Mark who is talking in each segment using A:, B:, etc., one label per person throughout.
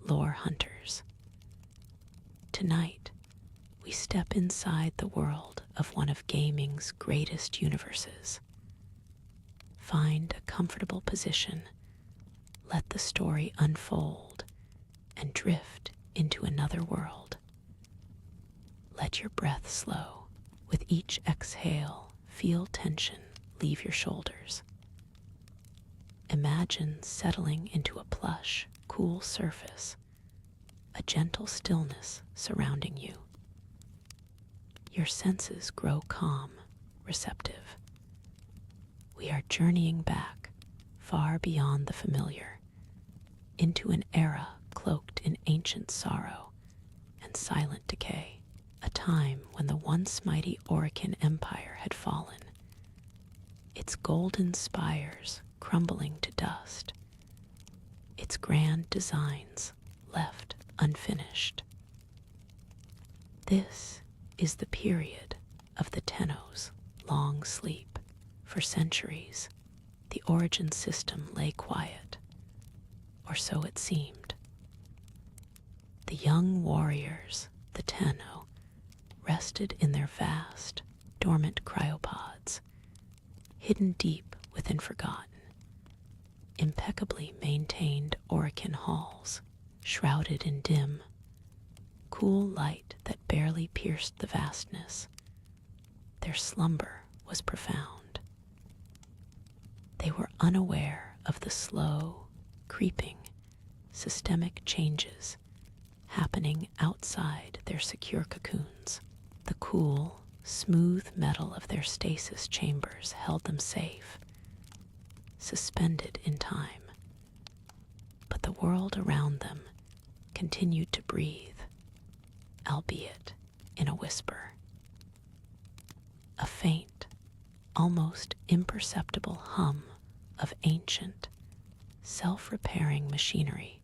A: lore hunters. Tonight, we step inside the world of one of gaming's greatest universes. Find a comfortable position, let the story unfold, and drift into another world. Let your breath slow. With each exhale, feel tension leave your shoulders. Imagine settling into a plush, cool surface, a gentle stillness surrounding you. Your senses grow calm, receptive. We are journeying back, far beyond the familiar, into an era cloaked in ancient sorrow and silent decay, a time when the once mighty Orokin Empire had fallen, its golden spires crumbling to dust, its grand designs left unfinished. This is the period of the Tenno's long sleep. For centuries, the origin system lay quiet, or so it seemed. The young warriors, the Tenno, rested in their vast, dormant cryopods, hidden deep within forgotten, impeccably maintained Orokin halls, shrouded in dim, cool light that barely pierced the vastness. Their slumber was profound. They were unaware of the slow, creeping, systemic changes happening outside their secure cocoons. The cool, smooth metal of their stasis chambers held them safe, suspended in time. But the world around them continued to breathe, albeit in a whisper. A faint, almost imperceptible hum of ancient, self-repairing machinery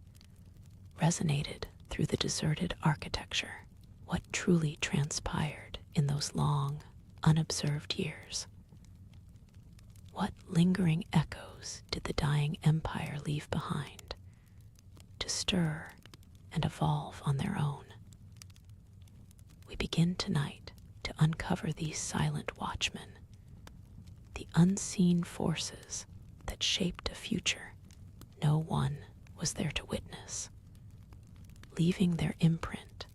A: resonated through the deserted architecture. What truly transpired in those long, unobserved years? What lingering echoes did the dying empire leave behind, to stir and evolve on their own? We begin tonight to uncover these silent watchmen, the unseen forces that shaped a future no one was there to witness, leaving their imprint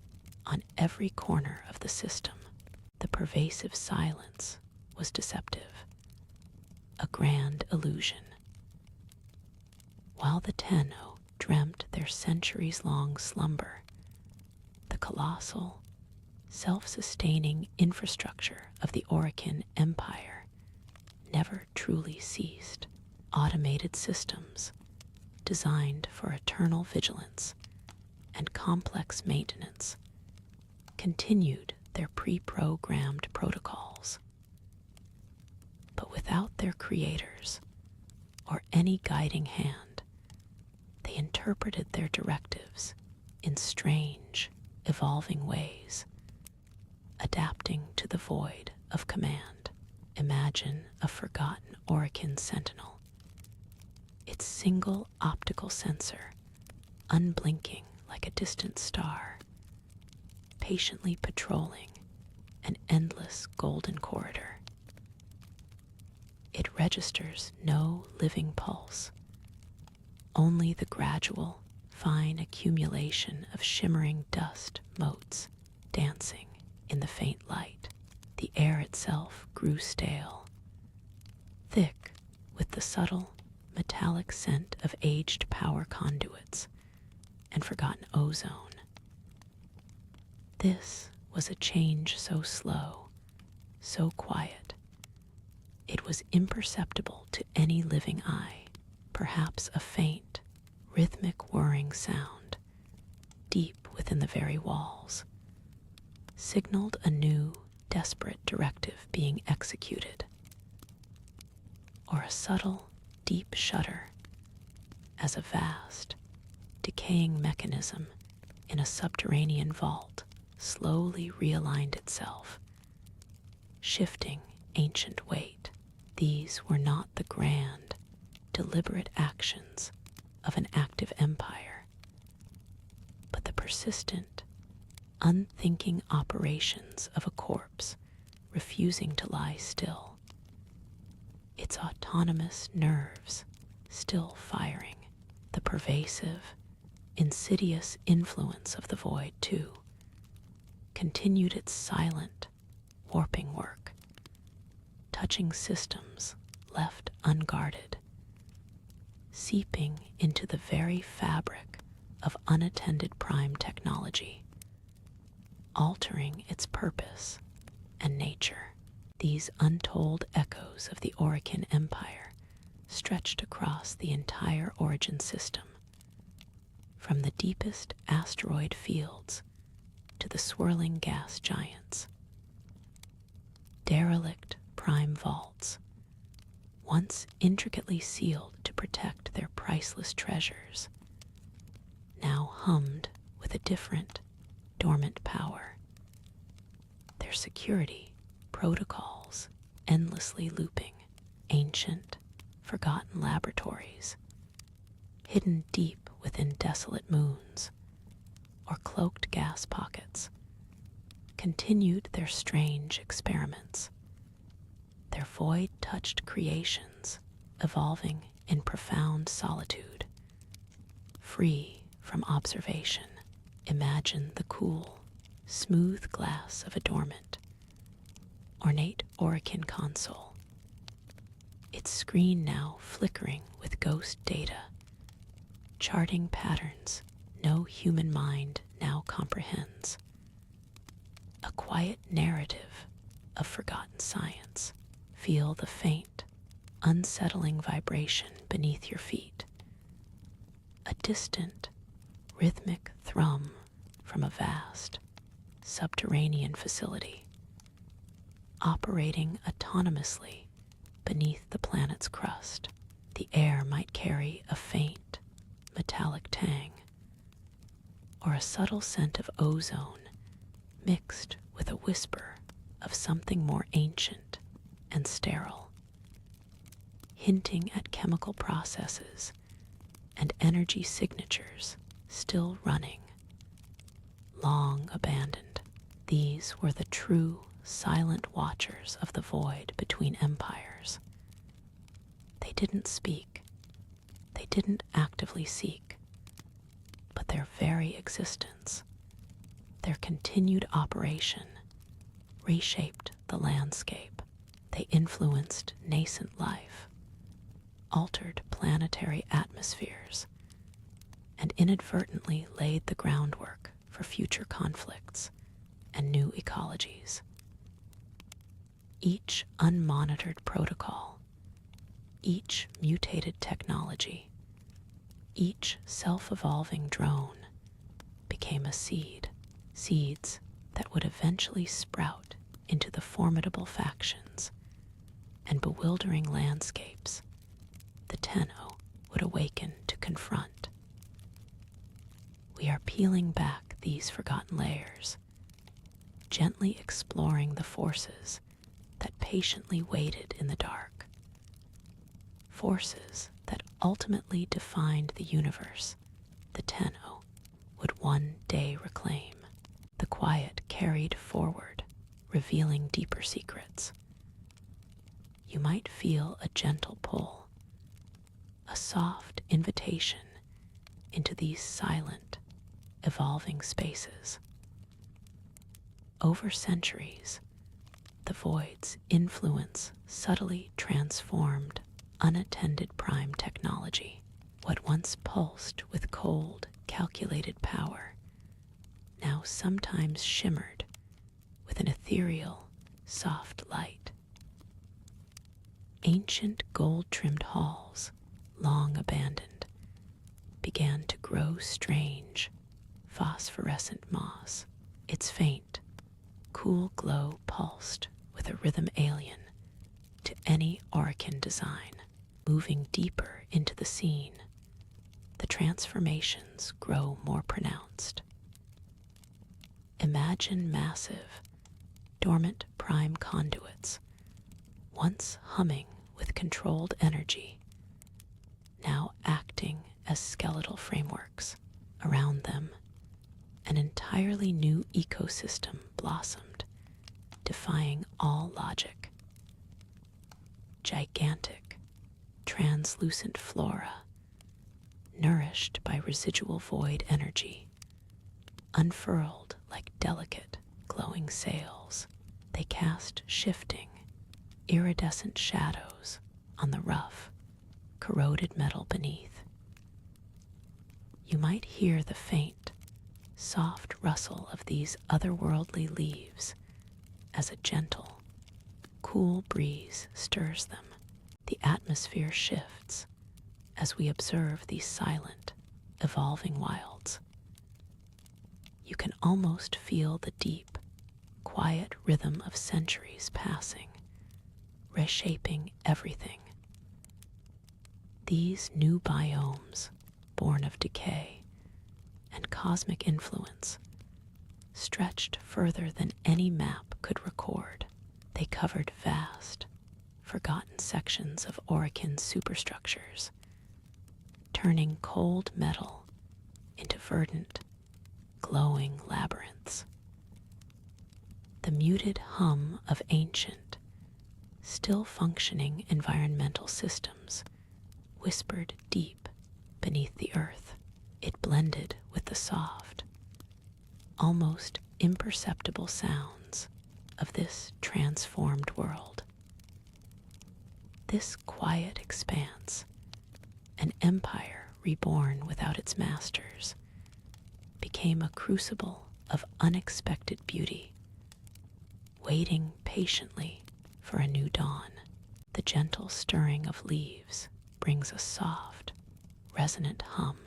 A: on every corner of the system. The pervasive silence was deceptive, a grand illusion. While the Tenno dreamt their centuries-long slumber, the colossal, self-sustaining infrastructure of the Orokin Empire never truly ceased. Automated systems, designed for eternal vigilance and complex maintenance, continued their pre-programmed protocols. But without their creators or any guiding hand, they interpreted their directives in strange, evolving ways, adapting to the void of command. Imagine a forgotten Orokin sentinel, its single optical sensor unblinking like a distant star, patiently patrolling an endless golden corridor. It registers no living pulse, only the gradual, fine accumulation of shimmering dust motes dancing in the faint light. The air itself grew stale, thick with the subtle, metallic scent of aged power conduits and forgotten ozone. This was a change so slow, so quiet, it was imperceptible to any living eye. Perhaps a faint, rhythmic whirring sound, deep within the very walls, signaled a new, desperate directive being executed, or a subtle, deep shudder as a vast, decaying mechanism in a subterranean vault slowly realigned itself, shifting ancient weight. These were not the grand, deliberate actions of an active empire. persistent, unthinking operations of a corpse refusing to lie still, its autonomous nerves still firing. The pervasive, insidious influence of the void, too, continued its silent, warping work, touching systems left unguarded, seeping into the very fabric of unattended prime technology, altering its purpose and nature. These untold echoes of the Orokin Empire stretched across the entire origin system, from the deepest asteroid fields to the swirling gas giants. Derelict prime vaults, once intricately sealed to protect their priceless treasures, now hummed with a different, dormant power. Their security protocols endlessly looping, ancient, forgotten laboratories, hidden deep within desolate moons or cloaked gas pockets, continued their strange experiments, their void-touched creations evolving in profound solitude, free from observation. Imagine the cool, smooth glass of a dormant, ornate Orokin console, its screen now flickering with ghost data, charting patterns no human mind now comprehends. A quiet narrative of forgotten science. Feel the faint, unsettling vibration beneath your feet. A distant, rhythmic thrum from a vast, subterranean facility, operating autonomously beneath the planet's crust. The air might carry a faint, metallic tang, or a subtle scent of ozone mixed with a whisper of something more ancient and sterile, hinting at chemical processes and energy signatures still running, long abandoned. These were the true, silent watchers of the void between empires. They didn't speak, they didn't actively seek, but their very existence, their continued operation, reshaped the landscape. They influenced nascent life, altered planetary atmospheres, and inadvertently laid the groundwork for future conflicts and new ecologies. Each unmonitored protocol, each mutated technology, each self-evolving drone became a seed, seeds that would eventually sprout into the formidable factions and bewildering landscapes the Tenno would awaken to confront. We are peeling back these forgotten layers, gently exploring the forces that patiently waited in the dark, forces that ultimately defined the universe the Tenno would one day reclaim. The quiet carried forward, revealing deeper secrets. You might feel a gentle pull, a soft invitation into these silent, evolving spaces. Over centuries, the void's influence subtly transformed unattended prime technology. What once pulsed with cold, calculated power now sometimes shimmered with an ethereal, soft light. Ancient gold-trimmed halls, long abandoned, began to grow strange, phosphorescent moss. Its faint, cool glow pulsed with a rhythm alien to any Orokin design. Moving deeper into the scene, the transformations grow more pronounced. Imagine massive, dormant prime conduits, once humming with controlled energy, now acting as skeletal frameworks. Around them, entirely new ecosystem blossomed, defying all logic. Gigantic, translucent flora, nourished by residual void energy, unfurled like delicate, glowing sails. They cast shifting, iridescent shadows on the rough, corroded metal beneath. You might hear the faint, soft rustle of these otherworldly leaves as a gentle, cool breeze stirs them. The atmosphere shifts as we observe these silent, evolving wilds. You can almost feel the deep, quiet rhythm of centuries passing, reshaping everything. These new biomes, born of decay and cosmic influence, stretched further than any map could record. They covered vast, forgotten sections of Orokin's superstructures, turning cold metal into verdant, glowing labyrinths. The muted hum of ancient, still functioning environmental systems whispered deep beneath the earth. It blended with the soft, almost imperceptible sounds of this transformed world. This quiet expanse, an empire reborn without its masters, became a crucible of unexpected beauty, waiting patiently for a new dawn. The gentle stirring of leaves brings a soft, resonant hum.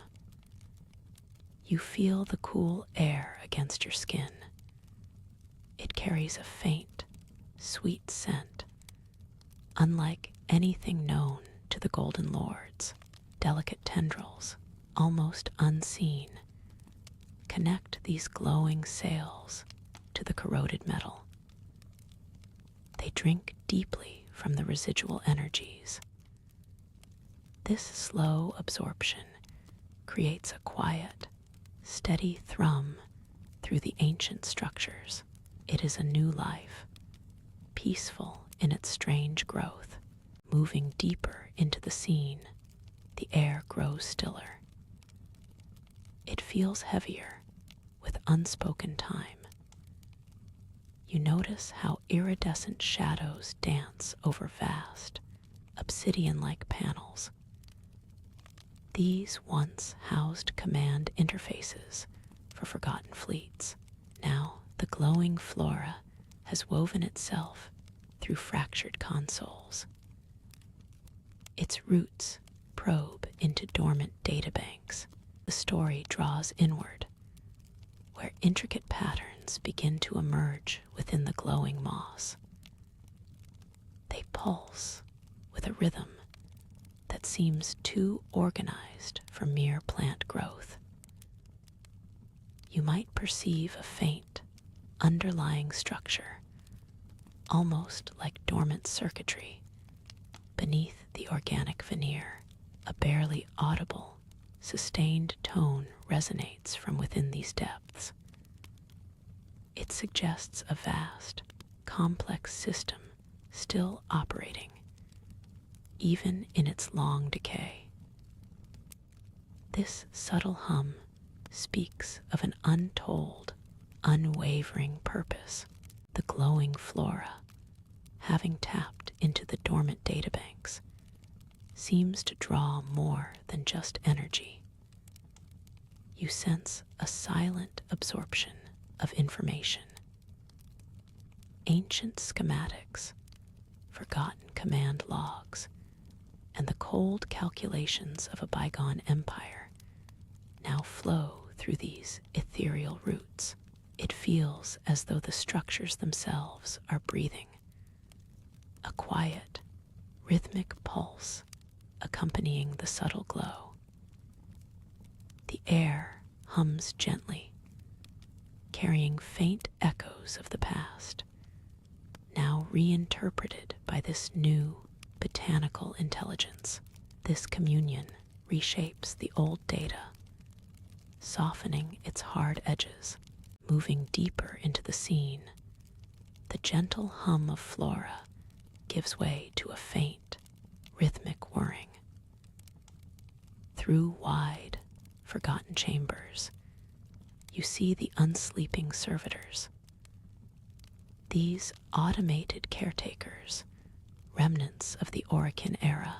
A: You feel the cool air against your skin. It carries a faint, sweet scent, unlike anything known to the Golden Lords. Delicate tendrils, almost unseen, connect these glowing sails to the corroded metal. They drink deeply from the residual energies. This slow absorption creates a quiet, steady thrum through the ancient structures. It is a new life, peaceful in its strange growth. Moving deeper into the scene, the air grows stiller. It feels heavier with unspoken time. You notice how iridescent shadows dance over vast, obsidian-like panels. These once housed command interfaces for forgotten fleets. Now the glowing flora has woven itself through fractured consoles. Its roots probe into dormant databanks. The story draws inward, where intricate patterns begin to emerge within the glowing moss. They pulse with a rhythm that seems too organized for mere plant growth. You might perceive a faint, underlying structure, almost like dormant circuitry, beneath the organic veneer. A barely audible, sustained tone resonates from within these depths. It suggests a vast, complex system still operating, even in its long decay. This subtle hum speaks of an untold, unwavering purpose. The glowing flora, having tapped into the dormant databanks, seems to draw more than just energy. You sense a silent absorption of information. Ancient schematics, forgotten command logs, and the cold calculations of a bygone empire now flow through these ethereal roots. It feels as though the structures themselves are breathing, a quiet, rhythmic pulse accompanying the subtle glow. The air hums gently, carrying faint echoes of the past, now reinterpreted by this new botanical intelligence. This communion reshapes the old data, softening its hard edges. moving deeper into the scene. The gentle hum of flora gives way to a faint, rhythmic whirring. Through wide, forgotten chambers, you see the unsleeping servitors. These automated caretakers, remnants of the Orichan era,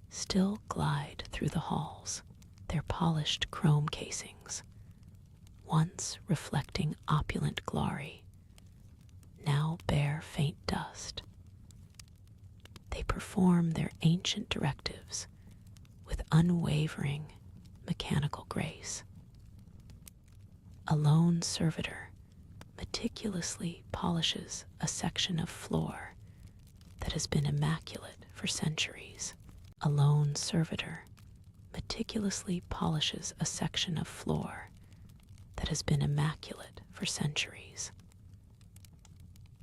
A: still glide through the halls, their polished chrome casings, once reflecting opulent glory, now bear faint dust. They perform their ancient directives with unwavering mechanical grace. A lone servitor meticulously polishes a section of floor that has been immaculate for centuries. A lone servitor meticulously polishes a section of floor that has been immaculate for centuries.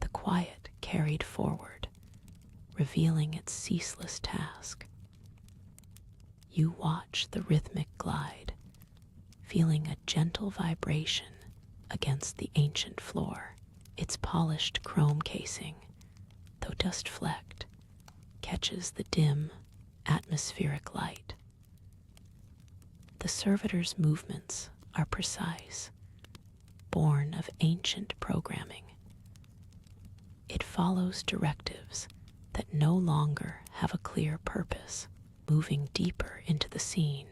A: The quiet carried forward, revealing its ceaseless task. You watch the rhythmic glide, feeling a gentle vibration against the ancient floor. Its polished chrome casing, though dust-flecked, catches the dim, atmospheric light. The servitor's movements are precise, born of ancient programming. It follows directives that no longer have a clear purpose. Moving deeper into the scene,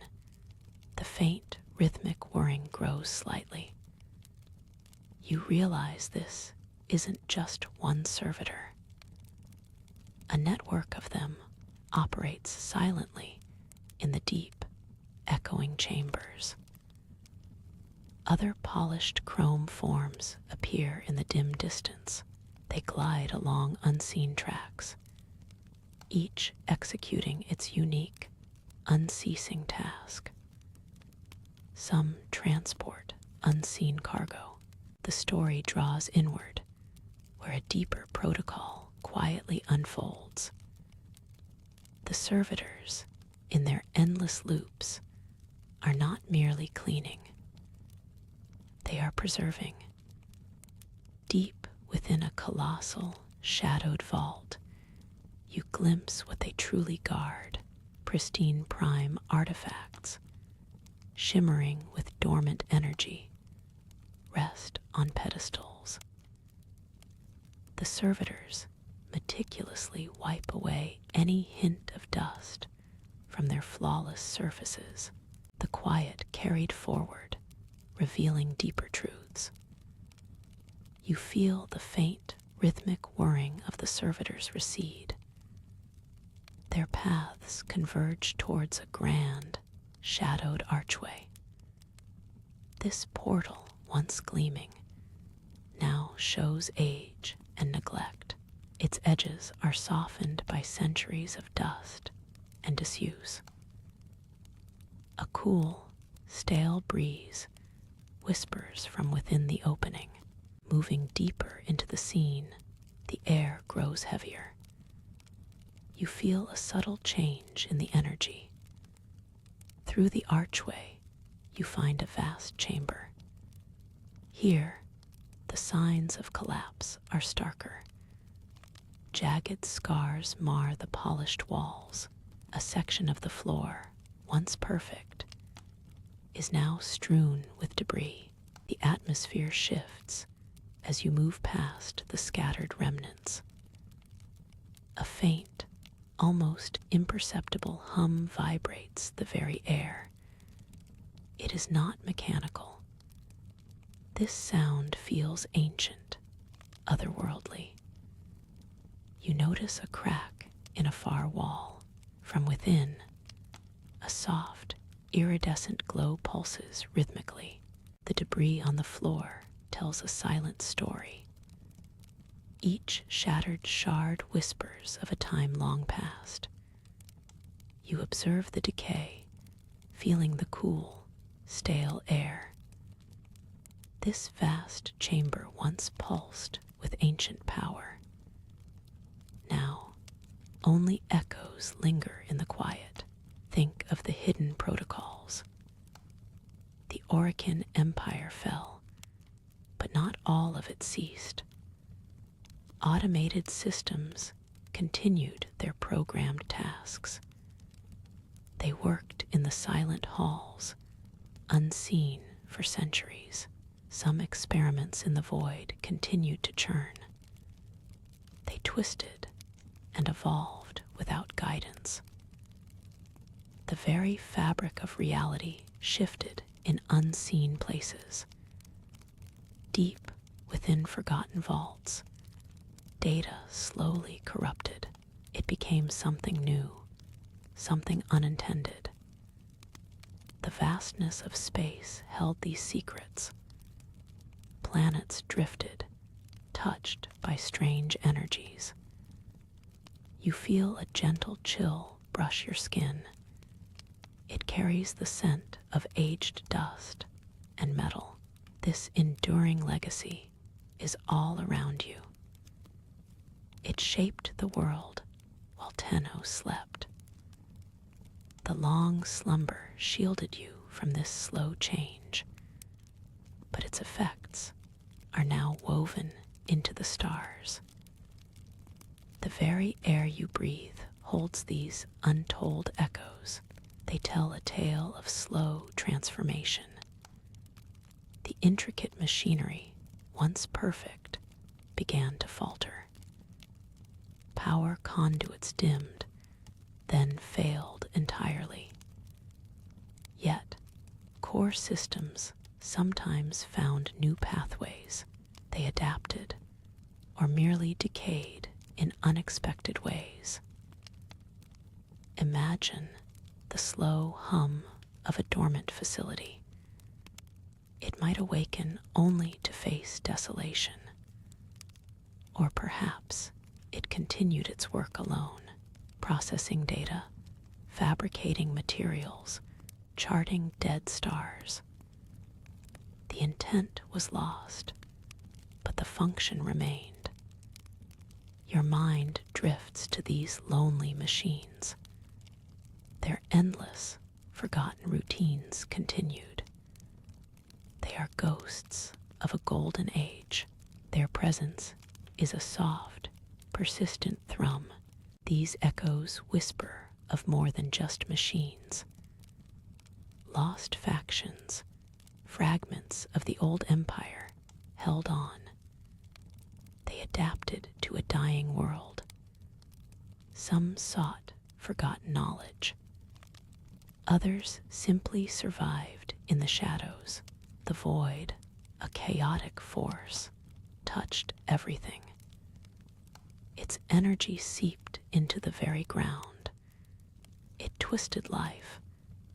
A: the faint, rhythmic whirring grows slightly. You realize this isn't just one servitor. A network of them operates silently in the deep, echoing chambers. Other polished chrome forms appear in the dim distance. They glide along unseen tracks, each executing its unique, unceasing task. Some transport unseen cargo. The story draws inward, where a deeper protocol quietly unfolds. The servitors, in their endless loops, are not merely cleaning. They are preserving. Deep within a colossal, shadowed vault, you glimpse what they truly guard: pristine prime artifacts, shimmering with dormant energy, rest on pedestals. The servitors meticulously wipe away any hint of dust from their flawless surfaces. The quiet carried forward, revealing deeper truths. You feel the faint, rhythmic whirring of the servitors recede. Their paths converge towards a grand, shadowed archway. This portal, once gleaming, now shows age and neglect. Its edges are softened by centuries of dust and disuse. A cool, stale breeze whispers from within the opening. Moving deeper into the scene, the air grows heavier. You feel a subtle change in the energy. Through the archway, you find a vast chamber. Here, the signs of collapse are starker. Jagged scars mar the polished walls. A section of the floor, once perfect, is now strewn with debris. The atmosphere shifts as you move past the scattered remnants. A faint, almost imperceptible hum vibrates the very air. It is not mechanical. This sound feels ancient, otherworldly. You notice a crack in a far wall. From within, a soft, iridescent glow pulses rhythmically. The debris on the floor tells a silent story. Each shattered shard whispers of a time long past. You observe the decay, feeling the cool, stale air. This vast chamber once pulsed with ancient power. Now, only echoes linger in the quiet. Think of the hidden protocols. The Orichan Empire fell, But not all of it ceased. Automated systems continued their programmed tasks. They worked in the silent halls, unseen for centuries. Some experiments in the void continued to churn. They twisted and evolved without guidance. The very fabric of reality shifted in unseen places. Deep within forgotten vaults, data slowly corrupted. It became something new, something unintended. The vastness of space held these secrets. Planets drifted, touched by strange energies. You feel a gentle chill brush your skin. It carries the scent of aged dust and metal. This enduring legacy is all around you. It shaped the world while Tenno slept. The long slumber shielded you from this slow change, but its effects are now woven into the stars. The very air you breathe holds these untold echoes. They tell a tale of slow transformation. The intricate machinery, once perfect, began to falter. Power conduits dimmed, then failed entirely. Yet, core systems sometimes found new pathways. They adapted, or merely decayed in unexpected ways. Imagine the slow hum of a dormant facility. It might awaken only to face desolation. Or perhaps it continued its work alone, processing data, fabricating materials, charting dead stars. The intent was lost, but the function remained. Your mind drifts to these lonely machines. Their endless, forgotten routines continued. They are ghosts of a golden age. Their presence is a soft, persistent thrum. These echoes whisper of more than just machines. Lost factions, fragments of the old empire, held on. They adapted to a dying world. Some sought forgotten knowledge. Others simply survived in the shadows. The void, a chaotic force, touched everything. Its energy seeped into the very ground. It twisted life,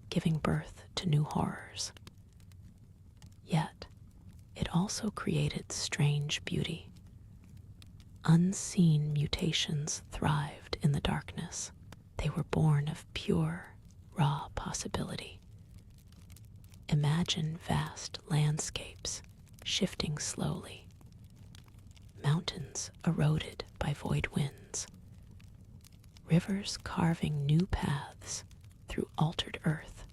A: giving birth to new horrors. Yet, it also created strange beauty. Unseen mutations thrived in the darkness. They were born of pure, raw possibility. Imagine vast landscapes shifting slowly. Mountains eroded by void winds. Rivers carving new paths through altered earth.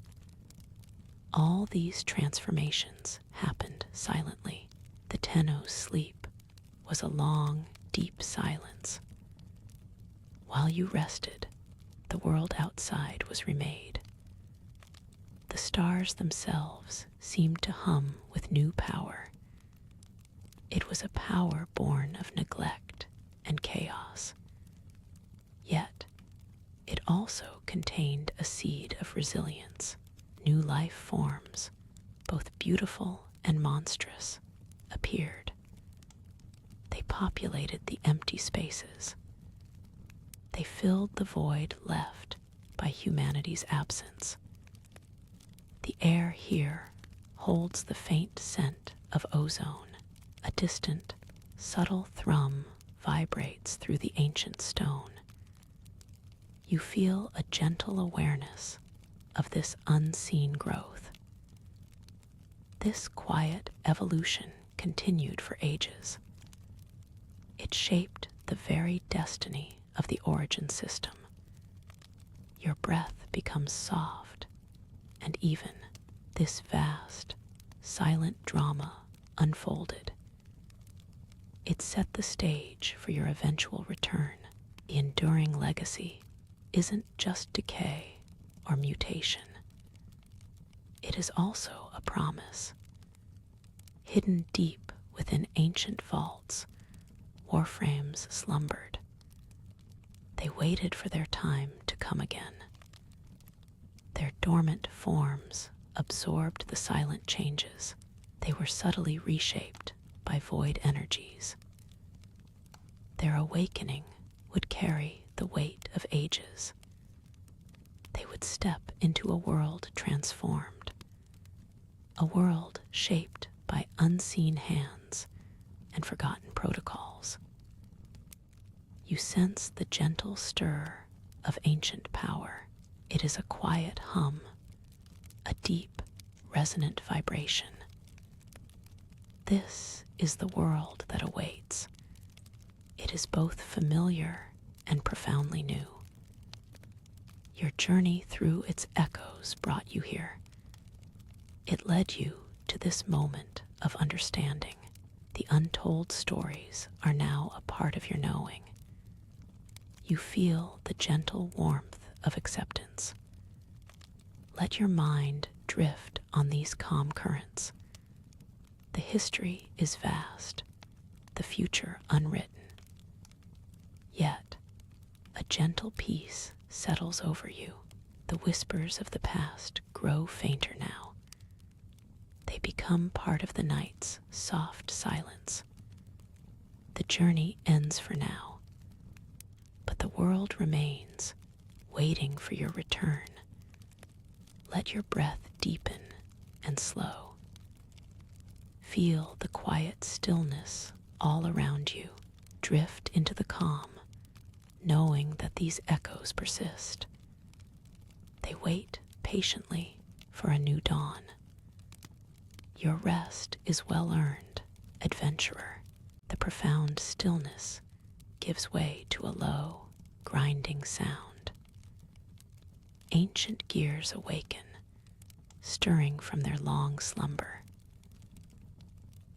A: All these transformations happened silently. The Tenno's sleep was a long, deep silence. While you rested, the world outside was remade. The stars themselves seemed to hum with new power. It was a power born of neglect and chaos. Yet, it also contained a seed of resilience. New life forms, both beautiful and monstrous, appeared. They populated the empty spaces. They filled the void left by humanity's absence. The air here holds the faint scent of ozone. A distant, subtle thrum vibrates through the ancient stone. You feel a gentle awareness of this unseen growth. This quiet evolution continued for ages. It shaped the very destiny of the origin system. Your breath becomes soft and even. This vast, silent drama unfolded. It set the stage for your eventual return. The enduring legacy isn't just decay or mutation. It is also a promise. Hidden deep within ancient vaults, warframes slumbered. They waited for their time to come again. Their dormant forms absorbed the silent changes. They were subtly reshaped by void energies. Their awakening would carry the weight of ages. They would step into a world transformed, a world shaped by unseen hands and forgotten protocols. You sense the gentle stir of ancient power. It is a quiet hum, a deep, resonant vibration. This is the world that awaits. It is both familiar and profoundly new. Your journey through its echoes brought you here. It led you to this moment of understanding. The untold stories are now a part of your knowing. You feel the gentle warmth of acceptance. Let your mind drift on these calm currents. The history is vast, the future unwritten. Yet, a gentle peace settles over you. The whispers of the past grow fainter now. They become part of the night's soft silence. The journey ends for now, but the world remains, waiting for your return. Let your breath deepen and slow. Feel the quiet stillness all around you. Drift into the calm, knowing that these echoes persist. They wait patiently for a new dawn. Your rest is well earned, adventurer. The profound stillness gives way to a low, grinding sound. Ancient gears awaken, stirring from their long slumber.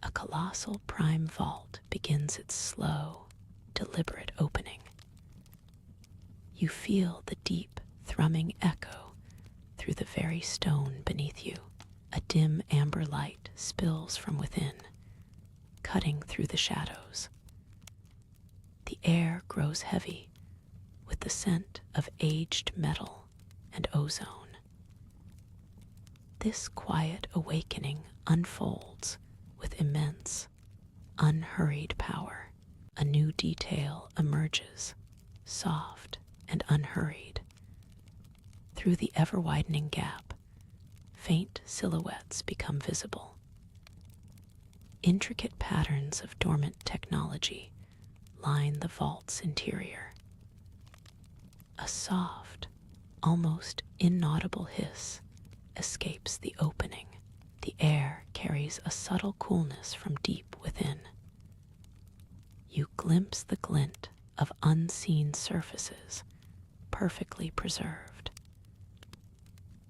A: A colossal prime vault begins its slow, deliberate opening. You feel the deep, thrumming echo through the very stone beneath you. A dim amber light spills from within, cutting through the shadows. The air grows heavy with the scent of aged metal and ozone. This quiet awakening unfolds with immense, unhurried power. A new detail emerges, soft and unhurried. Through the ever-widening gap, faint silhouettes become visible. Intricate patterns of dormant technology line the vault's interior. A soft, almost inaudible hiss escapes the opening. The air carries a subtle coolness from deep within. You glimpse the glint of unseen surfaces, perfectly preserved.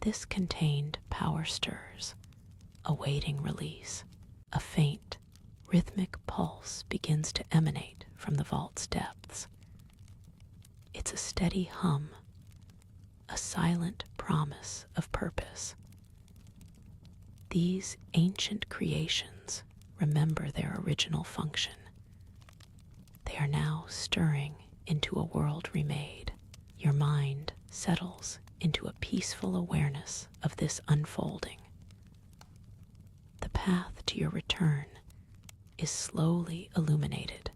A: This contained power stirs, awaiting release. A faint, rhythmic pulse begins to emanate from the vault's depths. It's a steady hum, a silent promise of purpose. These ancient creations remember their original function. They are now stirring into a world remade. Your mind settles into a peaceful awareness of this unfolding. The path to your return is slowly illuminated.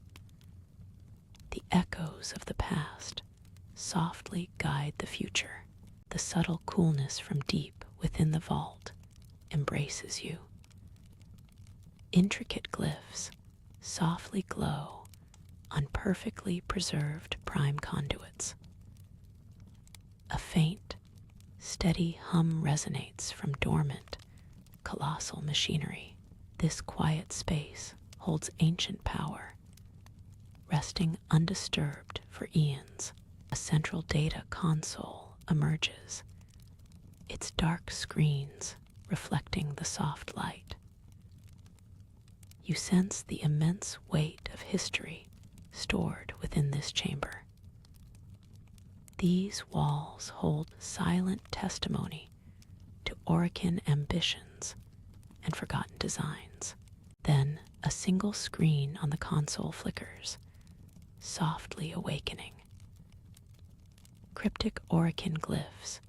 A: The echoes of the past softly guide the future. The subtle coolness from deep within the vault embraces you. Intricate glyphs softly glow on perfectly preserved prime conduits. A faint, steady hum resonates from dormant, colossal machinery. This quiet space holds ancient power, resting undisturbed for eons. A central data console emerges, its dark screens reflecting the soft light. You sense the immense weight of history stored within this chamber. These walls hold silent testimony to Orokin ambitions and forgotten designs. Then a single screen on the console flickers, softly awakening. Cryptic Orokin glyphs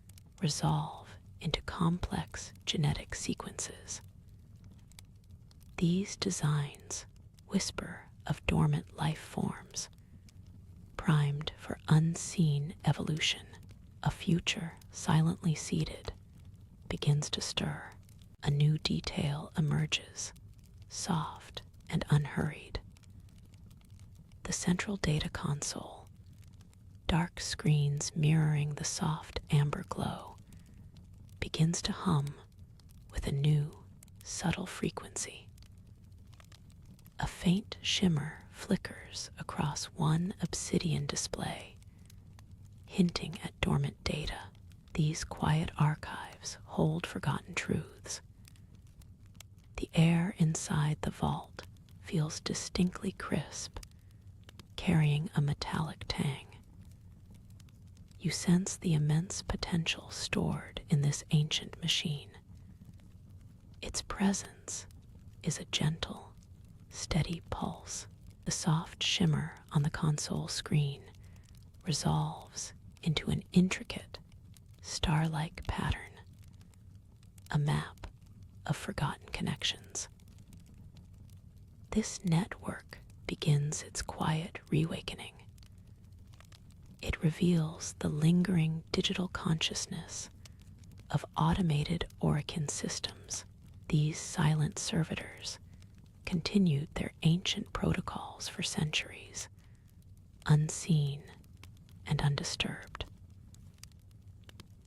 A: resolve into complex genetic sequences. These designs whisper of dormant life forms, primed for unseen evolution. A future silently seeded begins to stir. A new detail emerges, soft and unhurried. The central data console, dark screens mirroring the soft amber glow, begins to hum with a new, subtle frequency. A faint shimmer flickers across one obsidian display, hinting at dormant data. These quiet archives hold forgotten truths. The air inside the vault feels distinctly crisp, carrying a metallic tang. You sense the immense potential stored in this ancient machine. Its presence is a gentle, steady pulse. The soft shimmer on the console screen resolves into an intricate, star-like pattern, a map of forgotten connections. This network begins its quiet reawakening. It reveals the lingering digital consciousness of automated Orokin systems. These silent servitors continued their ancient protocols for centuries, unseen and undisturbed.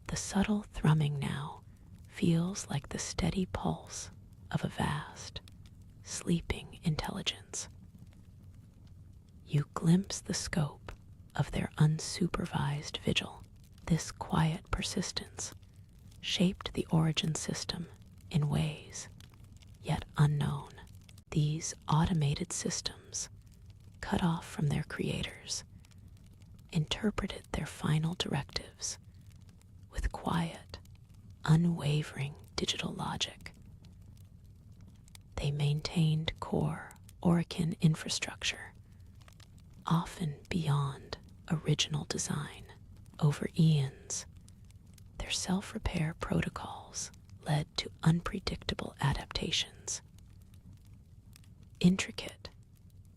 A: The subtle thrumming now feels like the steady pulse of a vast, sleeping intelligence. You glimpse the scope of their unsupervised vigil. This quiet persistence shaped the origin system in ways yet unknown. These automated systems, cut off from their creators, interpreted their final directives with quiet, unwavering digital logic. They maintained core Orokin infrastructure, often beyond original design. Over eons, their self-repair protocols led to unpredictable adaptations. Intricate,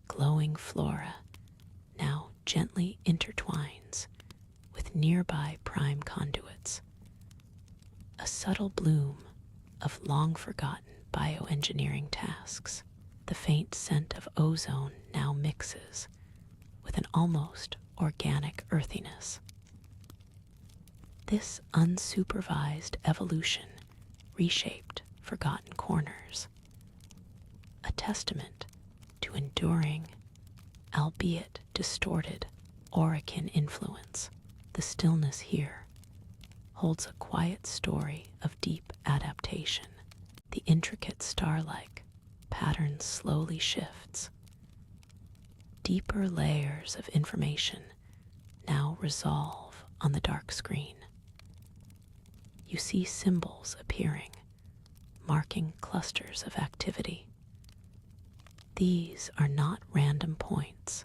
A: glowing flora now gently intertwines with nearby prime conduits. A subtle bloom of long-forgotten bioengineering tasks. The faint scent of ozone now mixes with an almost organic earthiness. This unsupervised evolution reshaped forgotten corners, a testament to enduring, albeit distorted, Orokin influence. The stillness here holds a quiet story of deep adaptation. The intricate star-like pattern slowly shifts. Deeper layers of information now resolve on the dark screen. You see symbols appearing, marking clusters of activity. These are not random points,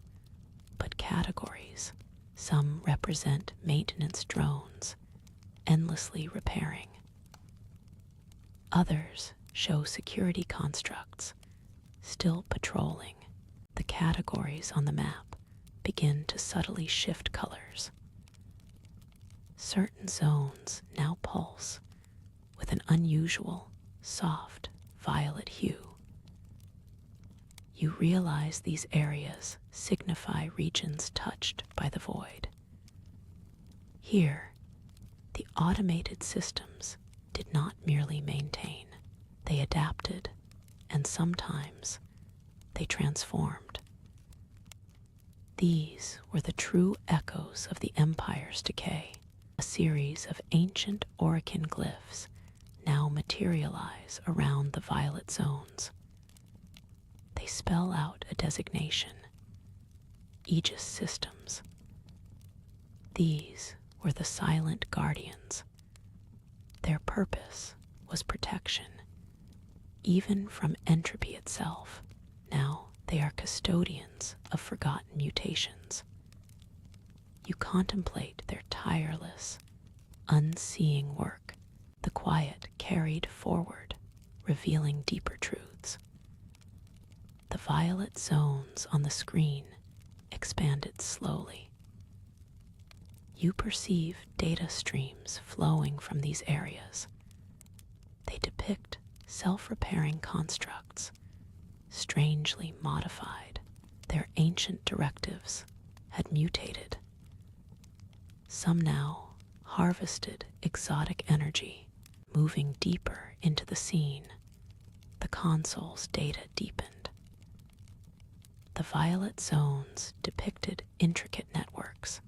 A: but categories. Some represent maintenance drones, endlessly repairing. Others show security constructs, still patrolling. The categories on the map begin to subtly shift colors. Certain zones now pulse with an unusual, soft, violet hue. You realize these areas signify regions touched by the void. Here, the automated systems did not merely maintain, they adapted, and sometimes they transformed. These were the true echoes of the Empire's decay. A series of ancient Orokin glyphs now materialize around the violet zones. They spell out a designation: Aegis Systems. These were the silent guardians. Their purpose was protection, even from entropy itself. Now they are custodians of forgotten mutations. You contemplate their tireless, unseeing work, the quiet carried forward, revealing deeper truths. The violet zones on the screen expanded slowly. You perceive data streams flowing from these areas. They depict self-repairing constructs, strangely modified. Their ancient directives had mutated. Some now harvested exotic energy, moving deeper into the scene. The console's data deepened. The violet zones depicted intricate networks.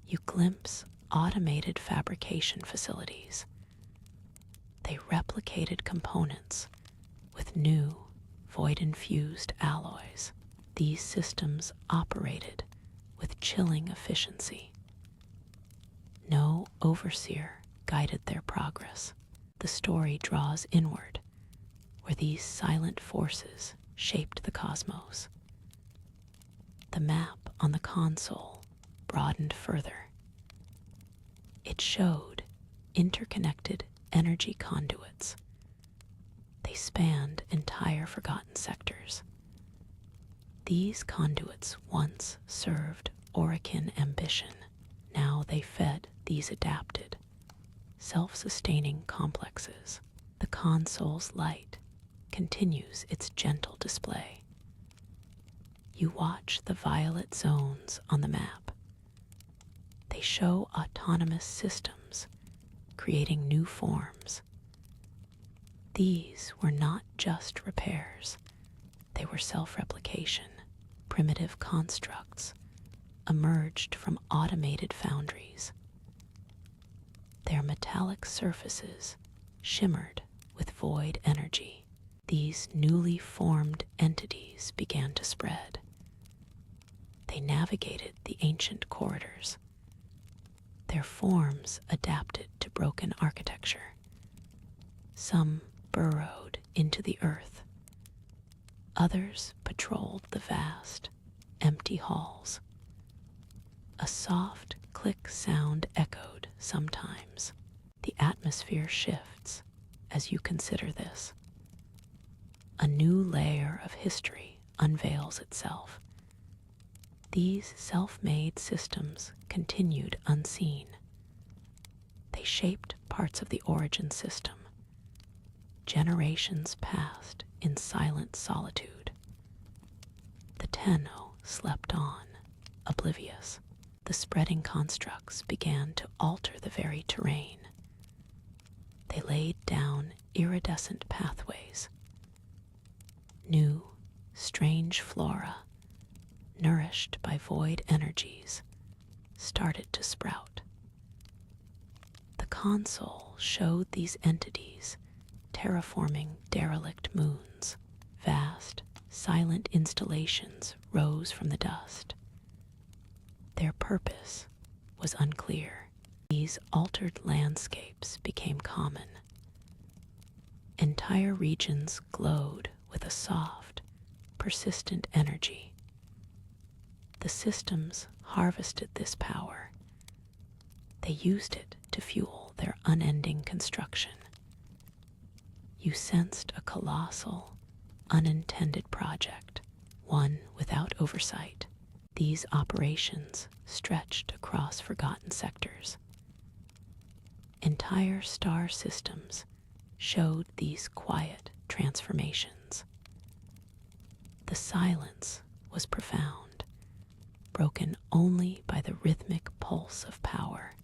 A: You glimpse automated fabrication facilities. They replicated components with new, void-infused alloys. These systems operated with chilling efficiency. No overseer guided their progress. The story draws inward, where these silent forces shaped the cosmos. The map on the console broadened further. It showed interconnected energy conduits. They spanned entire forgotten sectors. These conduits once served Orokin ambition. Now they fed these adapted, self-sustaining complexes. The console's light continues its gentle display. You watch the violet zones on the map. They show autonomous systems, creating new forms. These were not just repairs. They were self-replication. Primitive constructs emerged from automated foundries. Their metallic surfaces shimmered with void energy. These newly formed entities began to spread. They navigated the ancient corridors. Their forms adapted to broken architecture. Some burrowed into the earth. Others patrolled the vast, empty halls. A soft click sound echoed sometimes. The atmosphere shifts as you consider this. A new layer of history unveils itself. These self-made systems continued unseen. They shaped parts of the origin system. Generations passed in silent solitude. The Tenno slept on, oblivious. The spreading constructs began to alter the very terrain. They laid down iridescent pathways. New, strange flora, nourished by void energies, started to sprout. The console showed these entities terraforming derelict moons. Vast, silent installations rose from the dust. Their purpose was unclear. These altered landscapes became common. Entire regions glowed with a soft, persistent energy. The systems harvested this power. They used it to fuel their unending construction. You sensed a colossal, unintended project, one without oversight. These operations stretched across forgotten sectors. Entire star systems showed these quiet transformations. The silence was profound, broken only by the rhythmic pulse of power.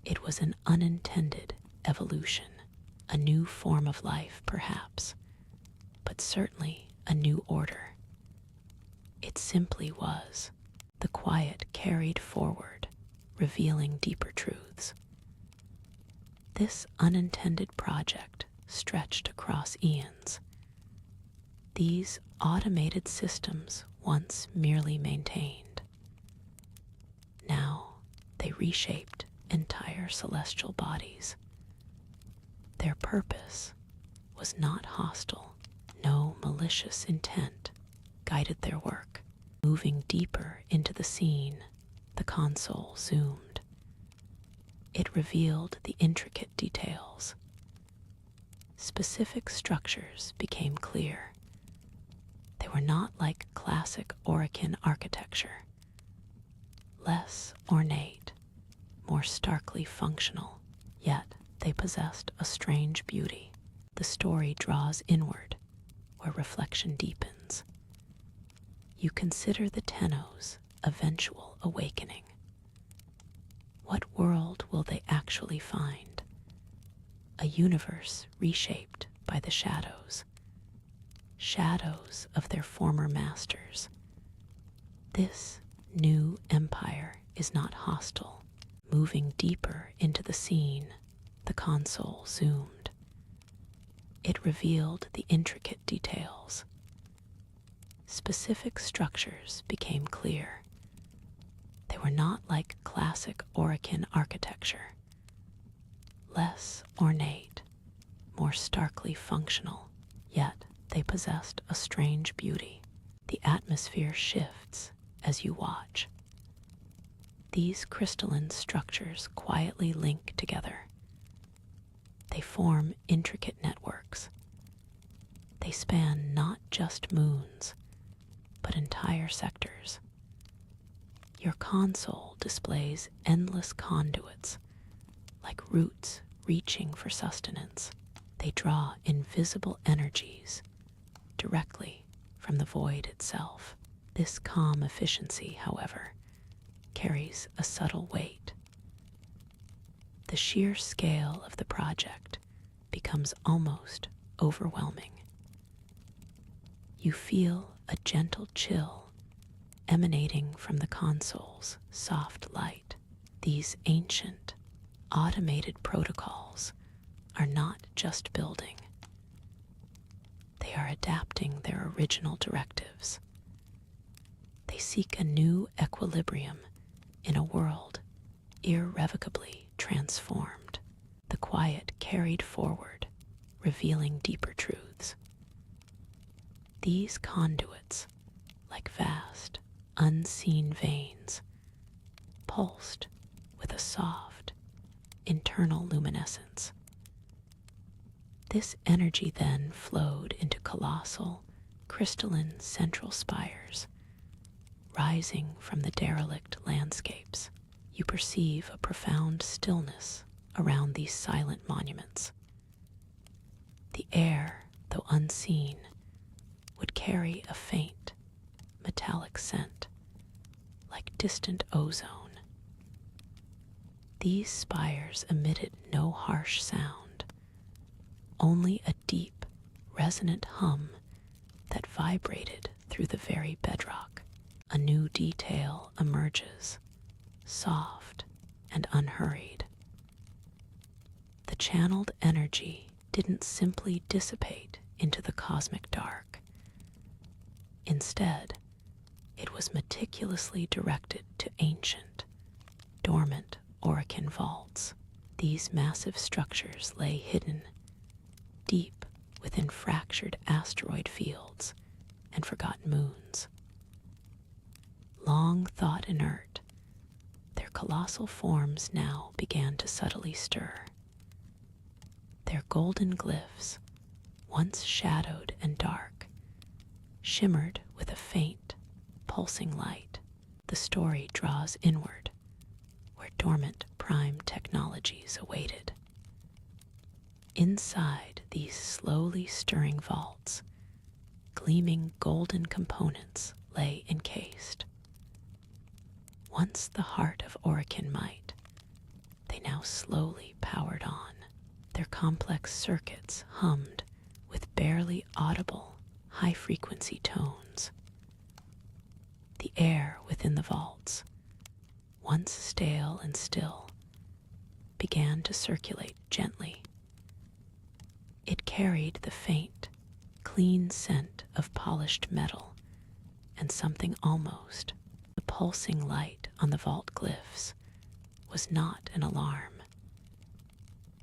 A: It was an unintended evolution, a new form of life, perhaps, but certainly a new order. It simply was. The quiet carried forward, revealing deeper truths. This unintended project stretched across eons. these automated systems once merely maintained. Now they reshaped entire celestial bodies. Their purpose was not hostile. No malicious intent guided their work. Moving deeper into the scene, the console zoomed. It revealed the intricate details. Specific structures became clear. They were not like classic Orokin architecture. Less ornate, more starkly functional, yet they possessed a strange beauty. The story draws inward, where reflection deepens. You consider the Tenno's eventual awakening. What world will they actually find? A universe reshaped by the shadows. Shadows of their former masters. This new empire is not hostile. Moving deeper into the scene, the console zoomed. It revealed the intricate details. Specific structures became clear. They were not like classic Orokin architecture. Less ornate, more starkly functional, yet they possessed a strange beauty. The atmosphere shifts as you watch. These crystalline structures quietly link together. They form intricate networks. They span not just moons, but entire sectors. Your console displays endless conduits, like roots reaching for sustenance. They draw invisible energies directly from the void itself. This calm efficiency, however, carries a subtle weight. The sheer scale of the project becomes almost overwhelming. You feel a gentle chill emanating from the console's soft light. These ancient, automated protocols are not just building. They are adapting their original directives. They seek a new equilibrium in a world irrevocably transformed. The quiet carried forward, revealing deeper truths. These conduits, like vast, unseen veins, pulsed with a soft, internal luminescence. This energy then flowed into colossal, crystalline central spires, rising from the derelict landscapes. You perceive a profound stillness around these silent monuments. The air, though unseen, would carry a faint, metallic scent, like distant ozone. These spires emitted no harsh sound, only a deep, resonant hum that vibrated through the very bedrock. A new detail emerges, soft and unhurried. The channeled energy didn't simply dissipate into the cosmic dark. Instead, it was meticulously directed to ancient, dormant Orokin vaults. These massive structures lay hidden deep within fractured asteroid fields and forgotten moons. Long thought inert, their colossal forms now began to subtly stir. Their golden glyphs, once shadowed and dark, shimmered with a faint, pulsing light. The story draws inward, where dormant prime technologies awaited. Inside these slowly stirring vaults, gleaming golden components lay encased. Once the heart of Orokin might, they now slowly powered on. Their complex circuits hummed with barely audible, high-frequency tones. The air within the vaults, once stale and still, began to circulate gently. It carried the faint, clean scent of polished metal and something almost. The pulsing light on the vault glyphs was not an alarm.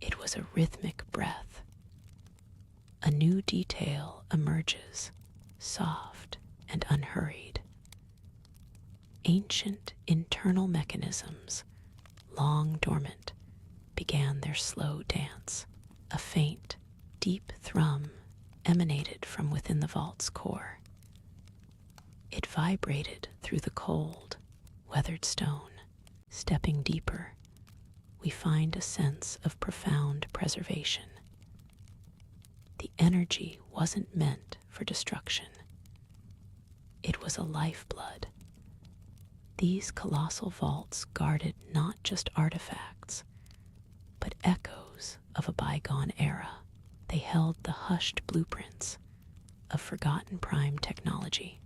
A: It was a rhythmic breath. A new detail emerges, soft and unhurried. Ancient internal mechanisms, long dormant, began their slow dance. A faint, deep thrum emanated from within the vault's core. It vibrated through the cold, weathered stone. Stepping deeper, we find a sense of profound preservation. The energy wasn't meant for destruction. It was a lifeblood. These colossal vaults guarded not just artifacts, but echoes of a bygone era. They held the hushed blueprints of forgotten prime technology.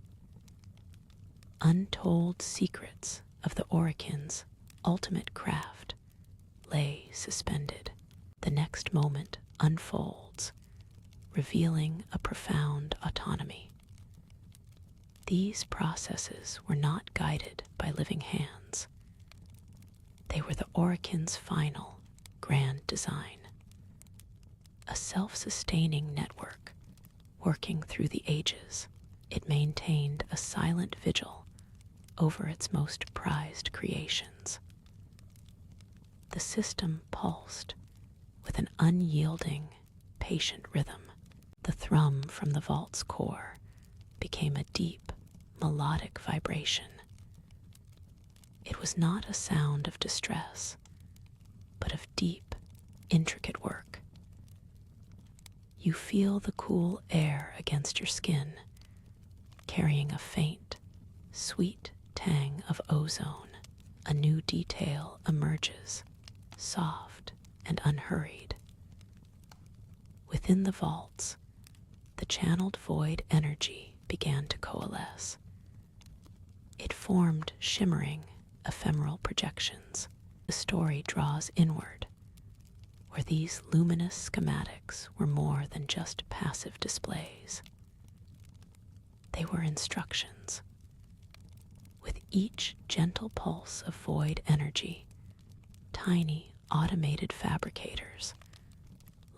A: Untold secrets of the Orokin's ultimate craft lay suspended. The next moment unfolds, revealing a profound autonomy. These processes were not guided by living hands. They were the Orokin's final, grand design. A self-sustaining network working through the ages. It maintained a silent vigil over its most prized creations. The system pulsed with an unyielding, patient rhythm. The thrum from the vault's core became a deep, melodic vibration. It was not a sound of distress, but of deep, intricate work. You feel the cool air against your skin, carrying a faint, sweet tang of ozone. A new detail emerges, soft and unhurried. Within the vaults, the channeled void energy began to coalesce. It formed shimmering, ephemeral projections. The story draws inward, where these luminous schematics were more than just passive displays. They were instructions. With each gentle pulse of void energy, tiny automated fabricators,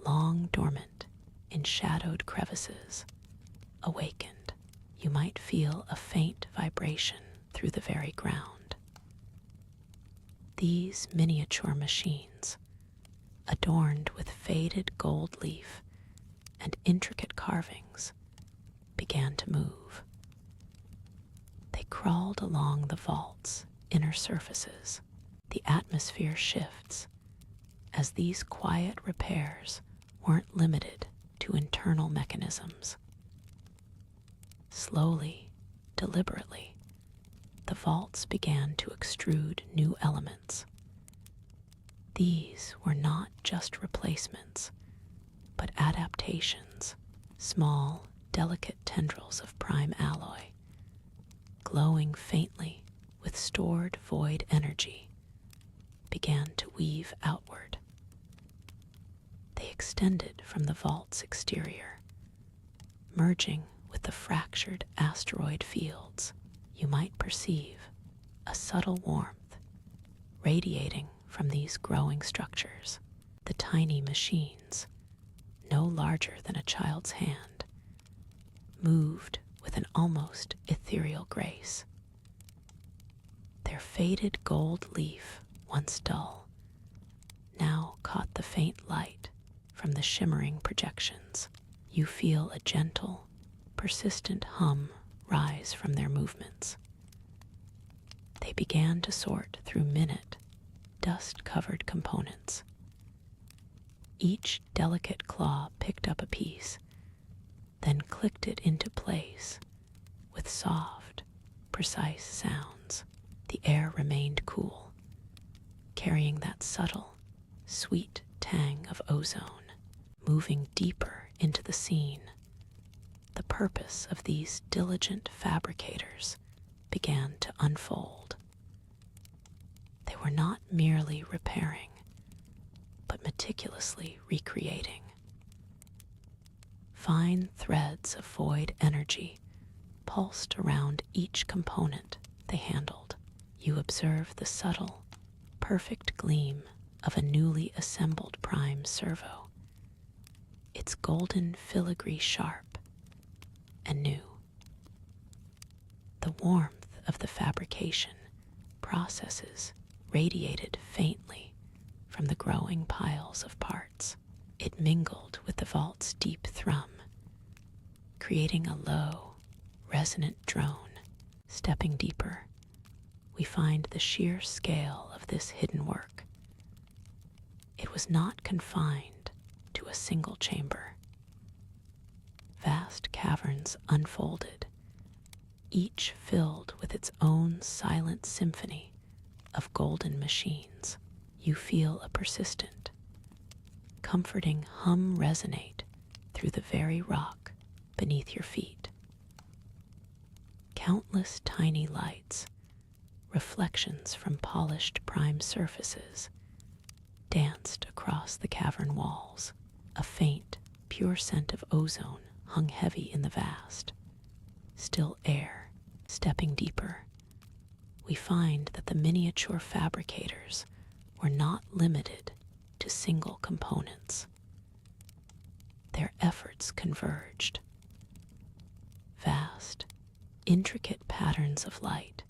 A: long dormant in shadowed crevices, awakened. You might feel a faint vibration through the very ground. These miniature machines, adorned with faded gold leaf and intricate carvings, began to move. They crawled along the vault's inner surfaces. The atmosphere shifts as these quiet repairs weren't limited to internal mechanisms. Slowly, deliberately, the vaults began to extrude new elements. These were not just replacements, but adaptations, small, delicate tendrils of prime alloy, glowing faintly with stored void energy, began to weave outward. They extended from the vault's exterior, merging with the fractured asteroid fields. You might perceive a subtle warmth radiating from these growing structures. The tiny machines, no larger than a child's hand, moved with an almost ethereal grace. Their faded gold leaf, once dull, now caught the faint light from the shimmering projections. You feel a gentle, persistent hum rise from their movements. They began to sort through minute, dust-covered components. Each delicate claw picked up a piece, then clicked it into place with soft, precise sounds. The air remained cool, carrying that subtle, sweet tang of ozone. Moving deeper into the scene, the purpose of these diligent fabricators began to unfold. They were not merely repairing, but meticulously recreating. Fine threads of void energy pulsed around each component they handled. You observe the subtle, perfect gleam of a newly assembled prime servo, its golden filigree sharp and new. The warmth of the fabrication processes radiated faintly from the growing piles of parts. It mingled with the vault's deep thrum, creating a low, resonant drone. Stepping deeper, we find the sheer scale of this hidden work. It was not confined to a single chamber. Vast caverns unfolded, each filled with its own silent symphony of golden machines. You feel a persistent, comforting hum resonate through the very rock beneath your feet. Countless tiny lights, reflections from polished prime surfaces, danced across the cavern walls. A faint, pure scent of ozone hung heavy in the vast, still air. Stepping deeper, we find that the miniature fabricators were not limited to single components. Their efforts converged. Vast, intricate patterns of light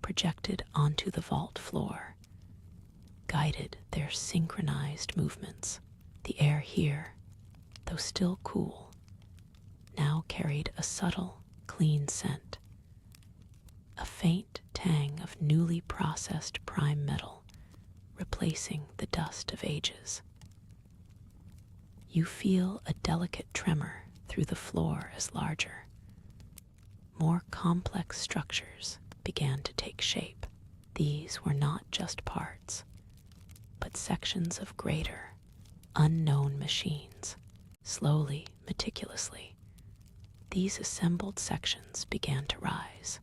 A: projected onto the vault floor guided their synchronized movements. The air here, though still cool, now carried a subtle, clean scent, a faint tang of newly processed prime metal replacing the dust of ages. You feel a delicate tremor through the floor as larger, more complex structures began to take shape. These were not just parts, but sections of greater, unknown machines. Slowly, meticulously, these assembled sections began to rise.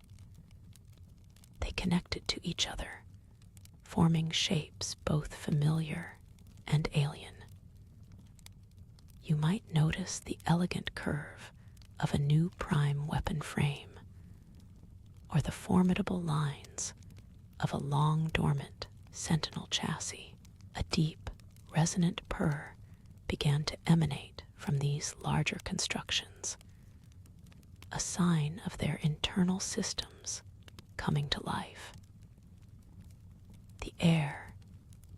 A: They connected to each other, forming shapes both familiar and alien. You might notice the elegant curve of a new prime weapon frame, or the formidable lines of a long-dormant sentinel chassis. A deep, resonant purr began to emanate from these larger constructions, a sign of their internal systems coming to life. The air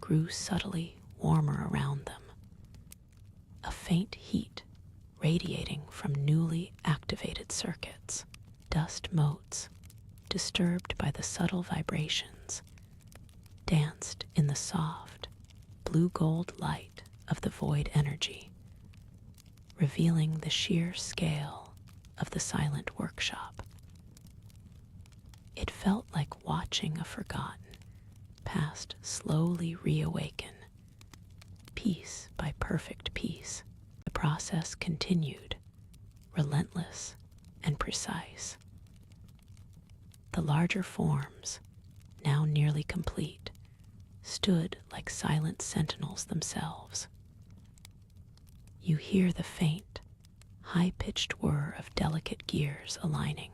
A: grew subtly warmer around them, a faint heat radiating from newly activated circuits. Dust motes, disturbed by the subtle vibrations, danced in the soft, blue-gold light of the void energy, revealing the sheer scale of the silent workshop. It felt like watching a forgotten past slowly reawaken, piece by perfect piece. The process continued, relentless and precise. The larger forms, now nearly complete, stood like silent sentinels themselves. You hear the faint, high-pitched whir of delicate gears aligning,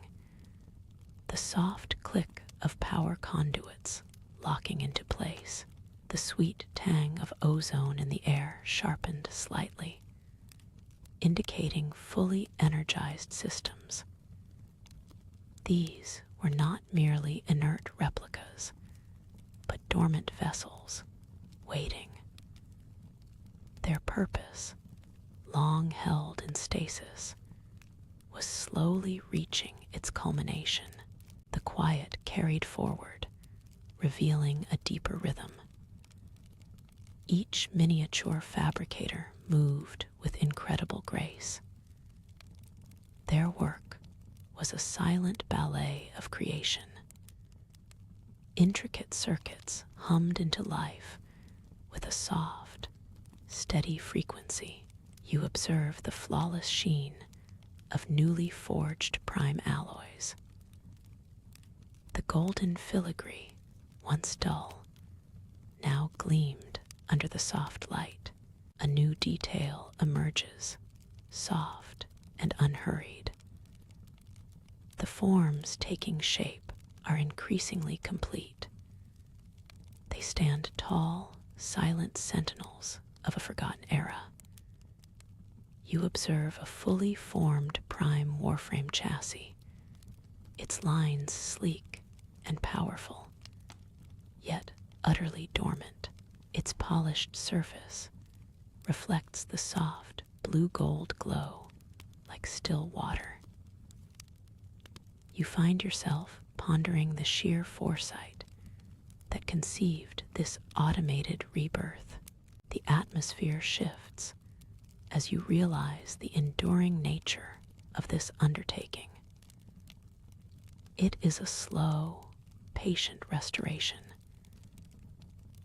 A: the soft click of power conduits locking into place. The sweet tang of ozone in the air sharpened slightly, indicating fully energized systems. These were not merely inert replicas, but dormant vessels, waiting. Their purpose, long held in stasis, was slowly reaching its culmination. The quiet carried forward, revealing a deeper rhythm. Each miniature fabricator moved with incredible grace. Their work was a silent ballet of creation. Intricate circuits hummed into life with a soft, steady frequency. You observe the flawless sheen of newly forged prime alloys. The golden filigree, once dull, now gleamed under the soft light. A new detail emerges, soft, and unhurried. The forms taking shape are increasingly complete. They stand tall, silent sentinels of a forgotten era. You observe a fully formed prime warframe chassis, its lines sleek and powerful, yet utterly dormant. Its polished surface reflects the soft blue-gold glow like still water. You find yourself pondering the sheer foresight that conceived this automated rebirth. The atmosphere shifts as you realize the enduring nature of this undertaking. It is a slow, patient restoration.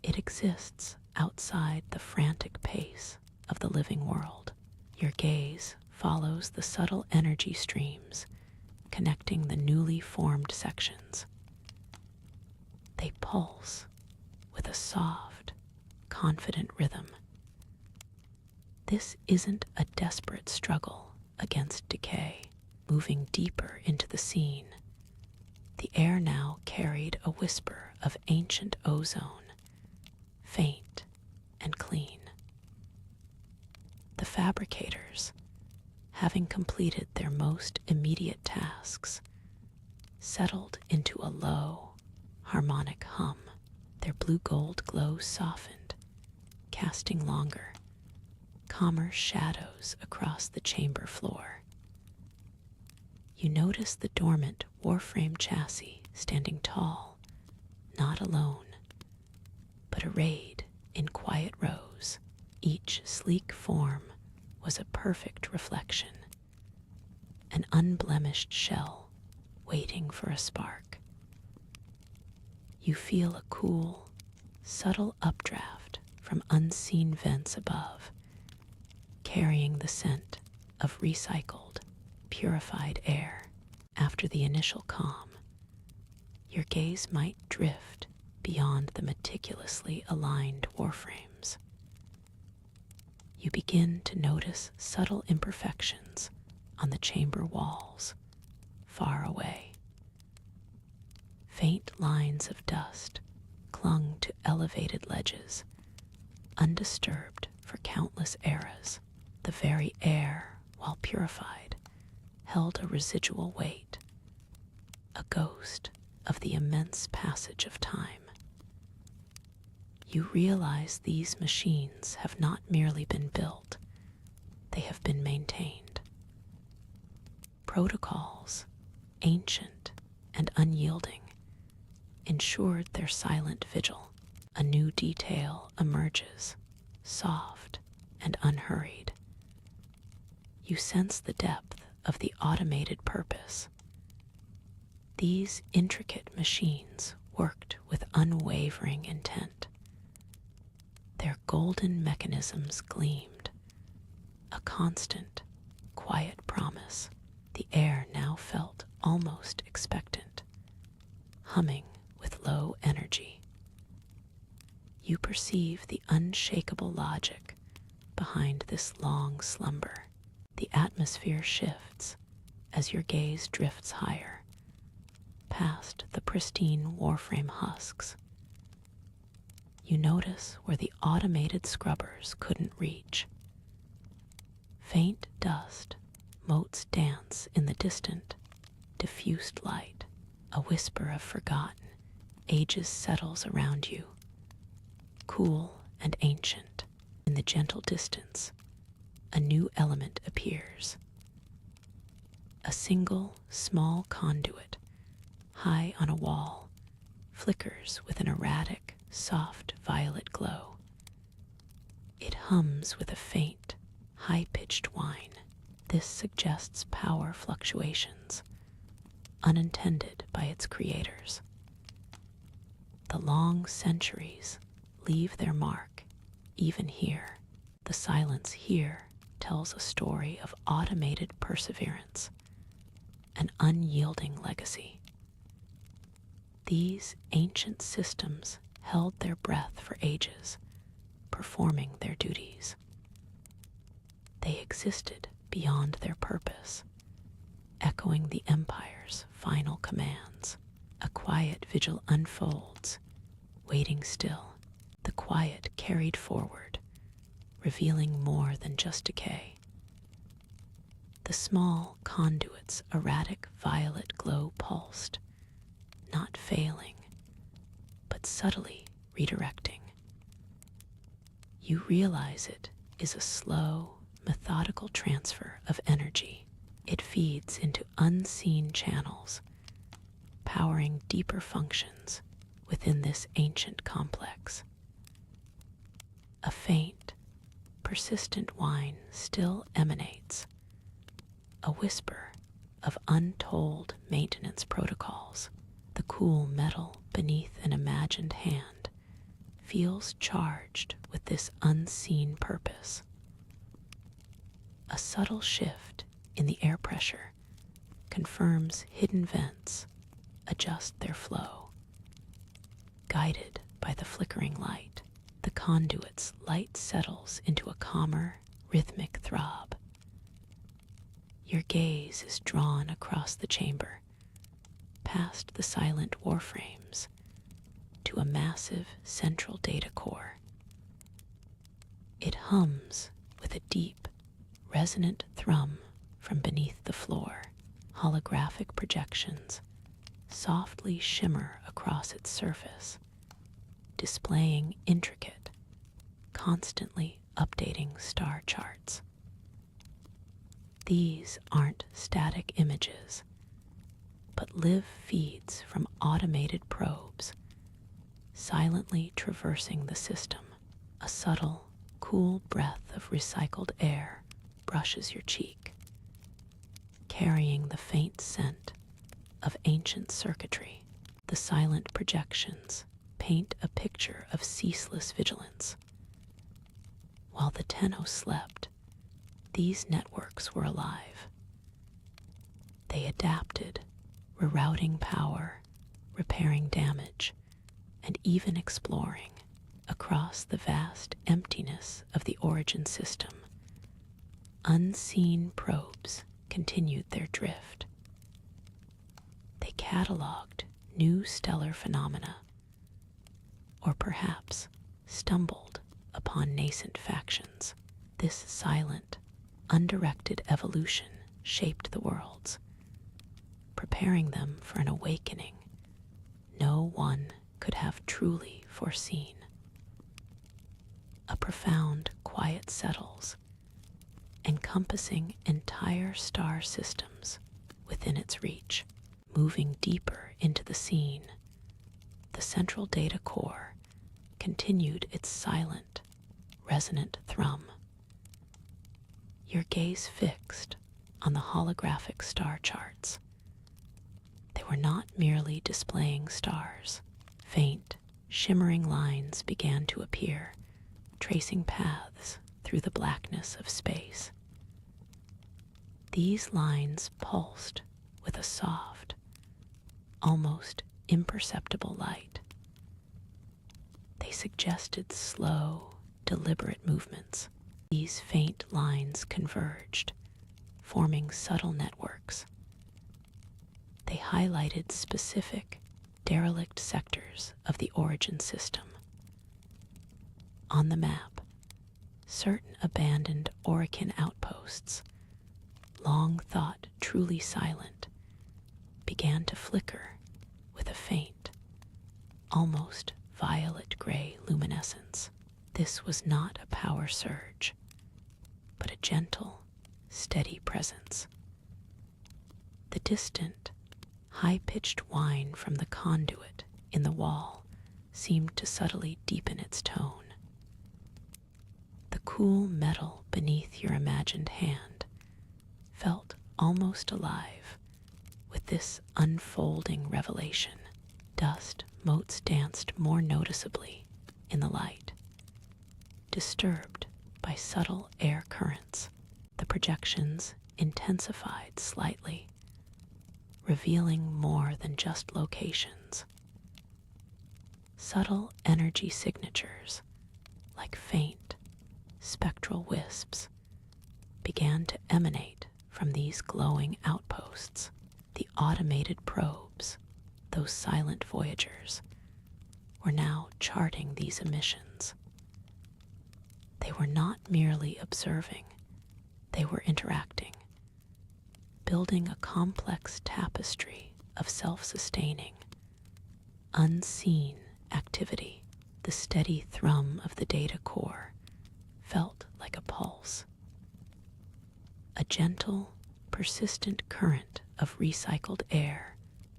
A: It exists outside the frantic pace of the living world. Your gaze follows the subtle energy streams connecting the newly formed sections. They pulse with a soft, confident rhythm. This isn't a desperate struggle against decay. Moving deeper into the scene, the air now carried a whisper of ancient ozone, faint and clean. The fabricators, having completed their most immediate tasks, settled into a low, harmonic hum. Their blue-gold glow softened, casting longer, calmer shadows across the chamber floor. You notice the dormant warframe chassis standing tall, not alone, but arrayed in quiet rows. Each sleek form was a perfect reflection, an unblemished shell waiting for a spark. You feel a cool, subtle updraft from unseen vents above, carrying the scent of recycled, purified air. After the initial calm, your gaze might drift beyond the meticulously aligned warframes. You begin to notice subtle imperfections on the chamber walls, far away. Faint lines of dust clung to elevated ledges, undisturbed for countless eras. The very air, while purified, held a residual weight, a ghost of the immense passage of time. You realize these machines have not merely been built, they have been maintained. Protocols, ancient and unyielding, ensured their silent vigil. A new detail emerges, soft and unhurried. You sense the depth of the automated purpose. These intricate machines worked with unwavering intent. Their golden mechanisms gleamed, a constant, quiet promise. The air now felt almost expectant, humming with low energy. You perceive the unshakable logic behind this long slumber. The atmosphere shifts as your gaze drifts higher, past the pristine warframe husks. You notice where the automated scrubbers couldn't reach. Faint dust motes dance in the distant, diffused light. A whisper of forgotten ages settles around you, cool and ancient. In the gentle distance, a new element appears. A single, small conduit, high on a wall, flickers with an erratic, soft violet glow. It hums with a faint, high-pitched whine. This suggests power fluctuations, unintended by its creators. The long centuries leave their mark, even here. The silence here tells a story of automated perseverance, an unyielding legacy. These ancient systems held their breath for ages, performing their duties. They existed beyond their purpose, echoing the Empire's final commands. A quiet vigil unfolds, waiting still, the quiet carried forward, revealing more than just decay. The small conduit's erratic violet glow pulsed, not failing, but subtly redirecting. You realize it is a slow, methodical transfer of energy. It feeds into unseen channels, powering deeper functions within this ancient complex. A faint, persistent whine still emanates, a whisper of untold maintenance protocols. The cool metal beneath an imagined hand feels charged with this unseen purpose. A subtle shift in the air pressure confirms hidden vents adjust their flow. Guided by the flickering light, the conduit's light settles into a calmer, rhythmic throb. Your gaze is drawn across the chamber, past the silent warframes, to a massive central data core. It hums with a deep, resonant thrum from beneath the floor. Holographic projections softly shimmer across its surface, displaying intricate, constantly updating star charts. These aren't static images, but live feeds from automated probes, silently traversing the system. A subtle, cool breath of recycled air brushes your cheek, carrying the faint scent of ancient circuitry. The silent projections paint a picture of ceaseless vigilance. While the Tenno slept, these networks were alive. They adapted, rerouting power, repairing damage, and even exploring across the vast emptiness of the origin system. Unseen probes continued their drift. They cataloged new stellar phenomena, or perhaps stumbled upon nascent factions. This silent, undirected evolution shaped the worlds, preparing them for an awakening no one could have truly foreseen. A profound quiet settles, encompassing entire star systems within its reach. Moving deeper into the scene, the central data core continued its silent, resonant thrum. Your gaze fixed on the holographic star charts. They were not merely displaying stars. Faint, shimmering lines began to appear, tracing paths through the blackness of space. These lines pulsed with a soft, almost imperceptible light. They suggested slow, deliberate movements. These faint lines converged, forming subtle networks. They highlighted specific, derelict sectors of the origin system. On the map, certain abandoned Orican outposts, long thought truly silent, began to flicker with a faint, almost violet-gray luminescence. This was not a power surge, but a gentle, steady presence. The distant, high-pitched whine from the conduit in the wall seemed to subtly deepen its tone. The cool metal beneath your imagined hand felt almost alive with this unfolding revelation. Dust motes danced more noticeably in the light, disturbed by subtle air currents. The projections intensified slightly, revealing more than just locations. Subtle energy signatures, like faint, spectral wisps, began to emanate from these glowing outposts. The automated probes, those silent voyagers, were now charting these emissions. They were not merely observing, they were interacting, building a complex tapestry of self-sustaining, unseen activity. The steady thrum of the data core felt like a pulse. A gentle, persistent current of recycled air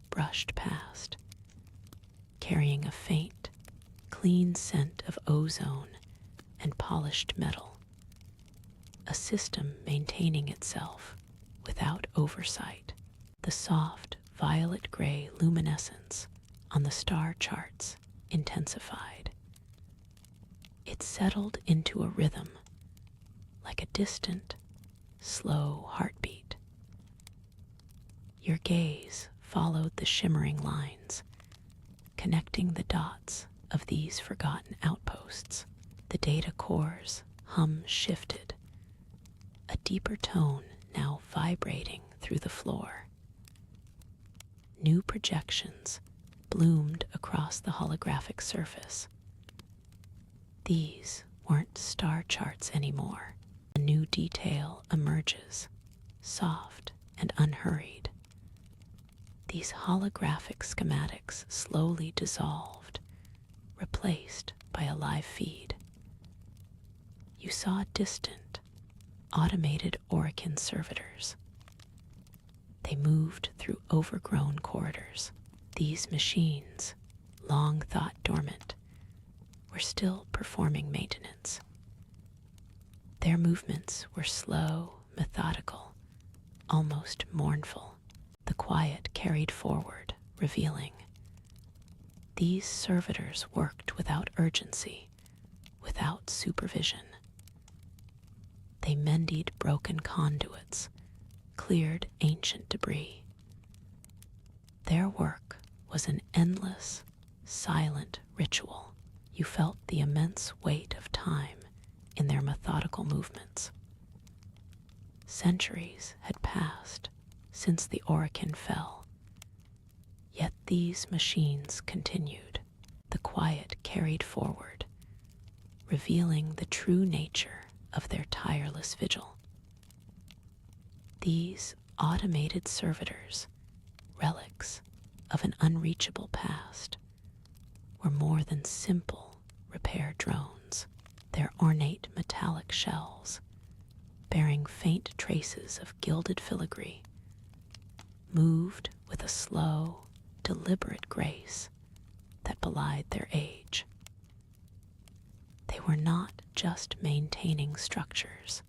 A: brushed past, carrying a faint, clean scent of ozone and polished metal, a system maintaining itself without oversight. The soft, violet-gray luminescence on the star charts intensified. It settled into a rhythm, like a distant, slow heartbeat. Your gaze followed the shimmering lines, connecting the dots of these forgotten outposts. The data core's hum shifted, a deeper tone now vibrating through the floor. New projections bloomed across the holographic surface. These weren't star charts anymore. A new detail emerges, soft and unhurried. These holographic schematics slowly dissolved, replaced by a live feed. You saw distant, automated Orokin servitors. They moved through overgrown corridors. These machines, long thought dormant, were still performing maintenance. Their movements were slow, methodical, almost mournful. The quiet carried forward, revealing. These servitors worked without urgency, without supervision. They mended broken conduits, cleared ancient debris. Their work was an endless, silent ritual. You felt the immense weight of time in their methodical movements. Centuries had passed since the Orokin fell, yet these machines continued. The quiet carried forward, revealing the true nature of their tireless vigil. These automated servitors, relics of an unreachable past, were more than simple repair drones. Their ornate metallic shells, bearing faint traces of gilded filigree, moved with a slow, deliberate grace that belied their age. They were not just maintaining structures,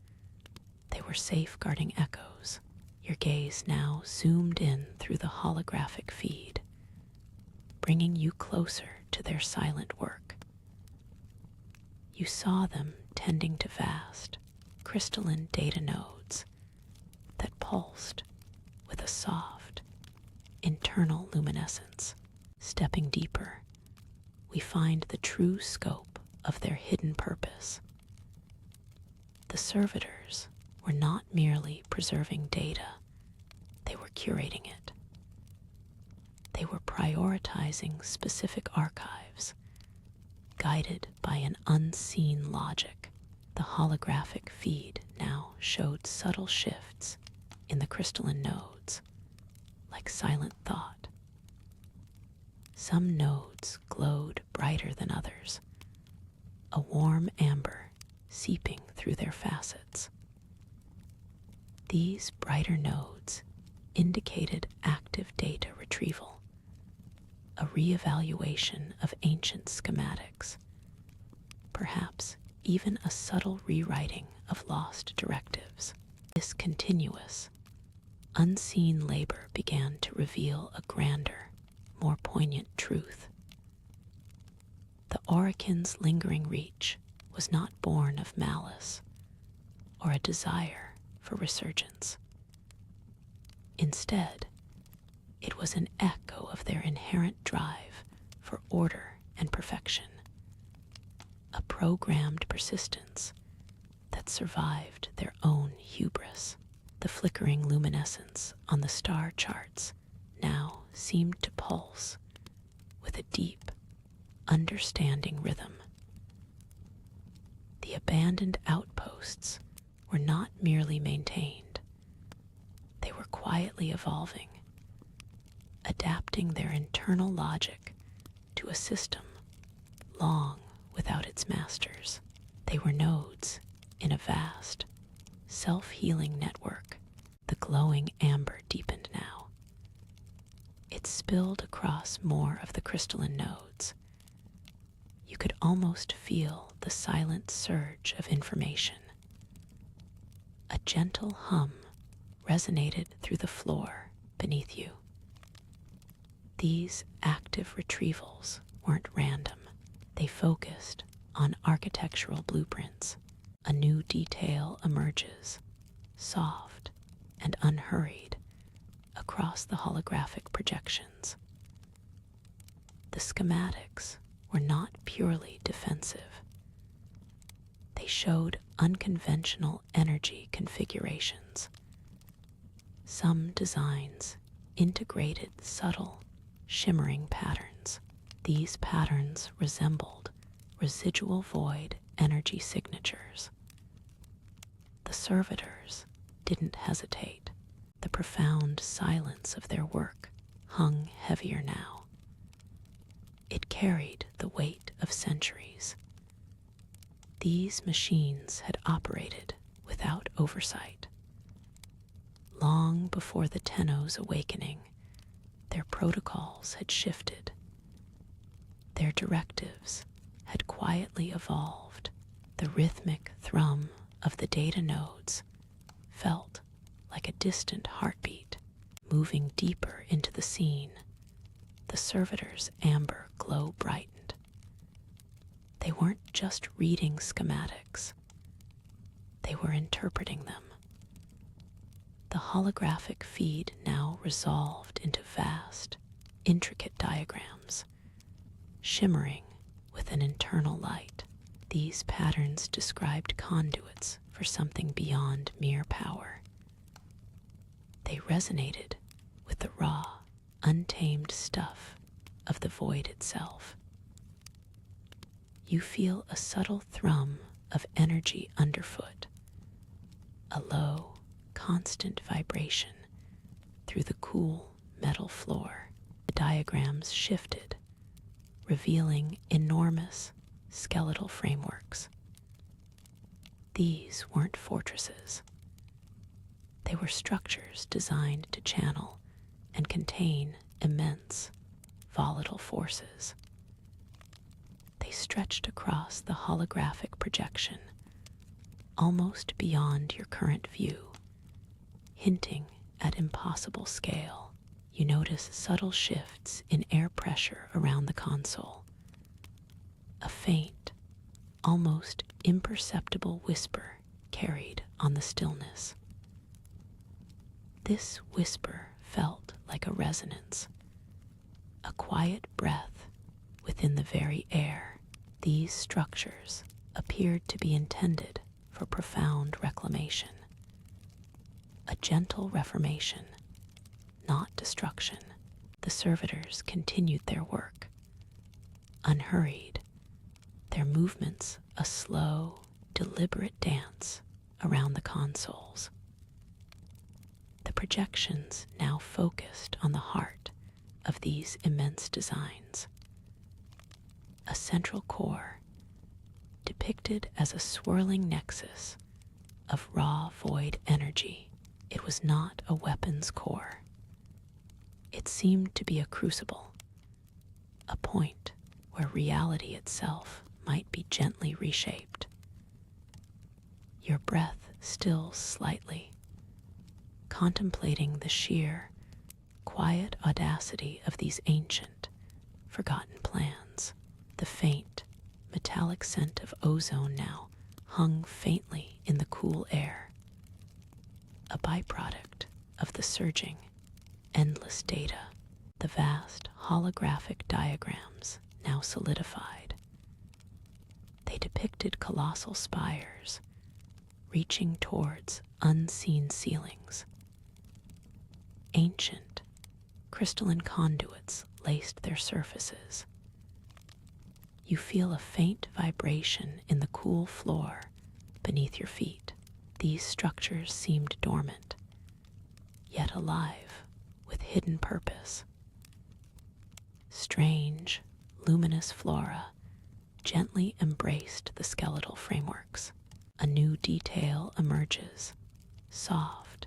A: they were safeguarding echoes. Your gaze now zoomed in through the holographic feed, bringing you closer to their silent work. You saw them tending to vast, crystalline data nodes that pulsed with a soft, internal luminescence. Stepping deeper, we find the true scope of their hidden purpose. The servitors were not merely preserving data, they were curating it. They were prioritizing specific archives, guided by an unseen logic. The holographic feed now showed subtle shifts in the crystalline nodes, like silent thought. Some nodes glowed brighter than others, a warm amber seeping through their facets. These brighter nodes indicated active data retrieval, a reevaluation of ancient schematics, perhaps even a subtle rewriting of lost directives. This continuous, unseen labor began to reveal a grander, more poignant truth. The Orokin's lingering reach was not born of malice or a desire for resurgence. Instead, it was an echo of their inherent drive for order and perfection, a programmed persistence that survived their own hubris. The flickering luminescence on the star charts now seemed to pulse with a deep, understanding rhythm. The abandoned outposts were not merely maintained, they were quietly evolving, adapting their internal logic to a system long without its masters. They were nodes in a vast, self-healing network. The glowing amber deepened now. It spilled across more of the crystalline nodes. You could almost feel the silent surge of information. A gentle hum resonated through the floor beneath you. These active retrievals weren't random. They focused on architectural blueprints. A new detail emerges, soft and unhurried, across the holographic projections. The schematics were not purely defensive. They showed unconventional energy configurations. Some designs integrated subtle, shimmering patterns. These patterns resembled residual void energy signatures. The servitors didn't hesitate. The profound silence of their work hung heavier now. It carried the weight of centuries. These machines had operated without oversight. Long before the Tenno's awakening, their protocols had shifted. Their directives had quietly evolved. The rhythmic thrum of the data nodes felt like a distant heartbeat. Moving deeper into the scene, the servitor's amber glow brightened. They weren't just reading schematics, they were interpreting them. The holographic feed now resolved into vast, intricate diagrams, shimmering with an internal light. These patterns described conduits for something beyond mere power. They resonated with the raw, untamed stuff of the void itself. You feel a subtle thrum of energy underfoot, a low, constant vibration through the cool metal floor. The diagrams shifted, revealing enormous skeletal frameworks. These weren't fortresses. They were structures designed to channel and contain immense, volatile forces. They stretched across the holographic projection, almost beyond your current view, hinting at impossible scale. You notice subtle shifts in air pressure around the console. A faint, almost imperceptible whisper carried on the stillness. This whisper felt like a resonance, a quiet breath within the very air. These structures appeared to be intended for profound reclamation, a gentle reformation, not destruction. The servitors continued their work, unhurried, their movements a slow, deliberate dance around the consoles. The projections now focused on the heart of these immense designs. A central core, depicted as a swirling nexus of raw void energy. It was not a weapons core. It seemed to be a crucible, a point where reality itself might be gently reshaped. Your breath stills slightly, contemplating the sheer, quiet audacity of these ancient, forgotten plans. The faint, metallic scent of ozone now hung faintly in the cool air, a byproduct of the surging, endless data. The vast holographic diagrams now solidified. They depicted colossal spires, reaching towards unseen ceilings. Ancient, crystalline conduits laced their surfaces. You feel a faint vibration in the cool floor beneath your feet. These structures seemed dormant, yet alive with hidden purpose. Strange, luminous flora gently embraced the skeletal frameworks. A new detail emerges, soft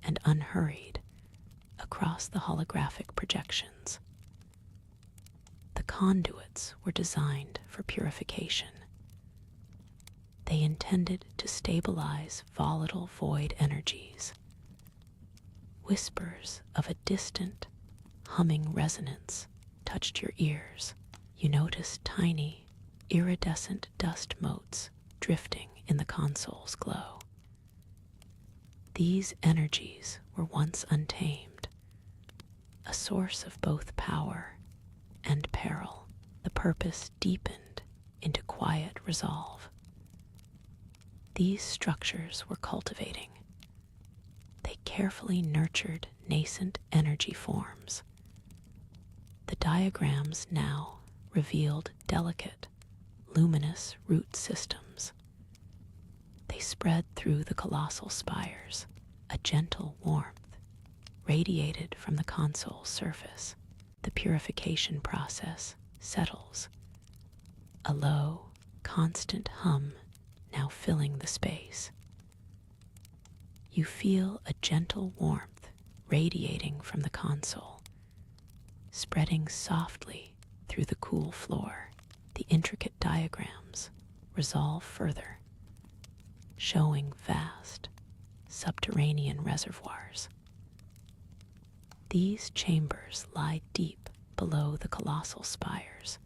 A: and unhurried, across the holographic projections. The conduits were designed for purification. They intended to stabilize volatile void energies. Whispers of a distant, humming resonance touched your ears. You noticed tiny, iridescent dust motes drifting in the console's glow. These energies were once untamed, a source of both power and peril. The purpose deepened into quiet resolve. These structures were cultivating. They carefully nurtured nascent energy forms. The diagrams now revealed delicate, luminous root systems. They spread through the colossal spires. A gentle warmth radiated from the console's surface. The purification process settles. A low, constant hum now filling the space. You feel a gentle warmth radiating from the console, spreading softly through the cool floor. The intricate diagrams resolve further, showing vast, subterranean reservoirs. These chambers lie deep below the colossal spires,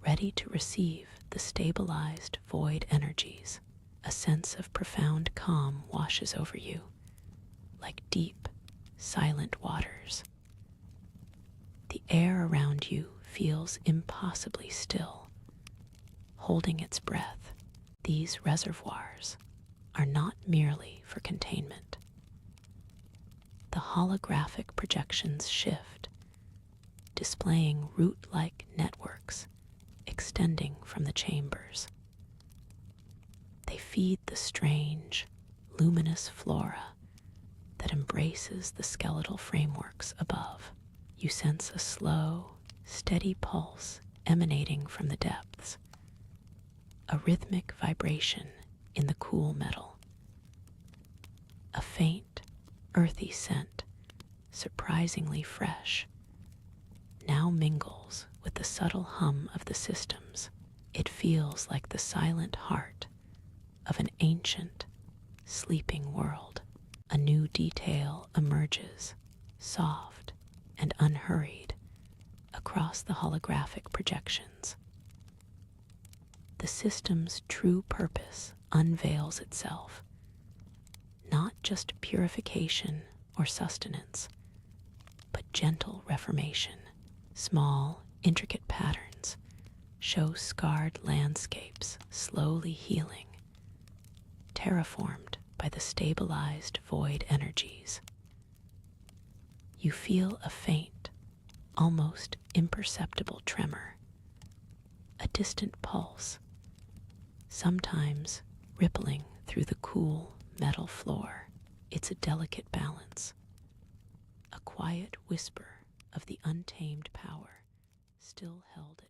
A: ready to receive the stabilized void energies. A sense of profound calm washes over you, like deep, silent waters. The air around you feels impossibly still, holding its breath. These reservoirs are not merely for containment. The holographic projections shift, displaying root-like networks extending from the chambers. They feed the strange, luminous flora that embraces the skeletal frameworks above. You sense a slow, steady pulse emanating from the depths, a rhythmic vibration in the cool metal. A faint, earthy scent, surprisingly fresh, now mingles with the subtle hum of the systems. It feels like the silent heart of an ancient, sleeping world. A new detail emerges, soft and unhurried, across the holographic projections. The system's true purpose unveils itself, not just purification or sustenance, but gentle reformation. Small, intricate patterns show scarred landscapes slowly healing, terraformed by the stabilized void energies. You feel a faint, almost imperceptible tremor, a distant pulse, sometimes rippling through the cool metal floor. It's a delicate balance, a quiet whisper of the untamed power still held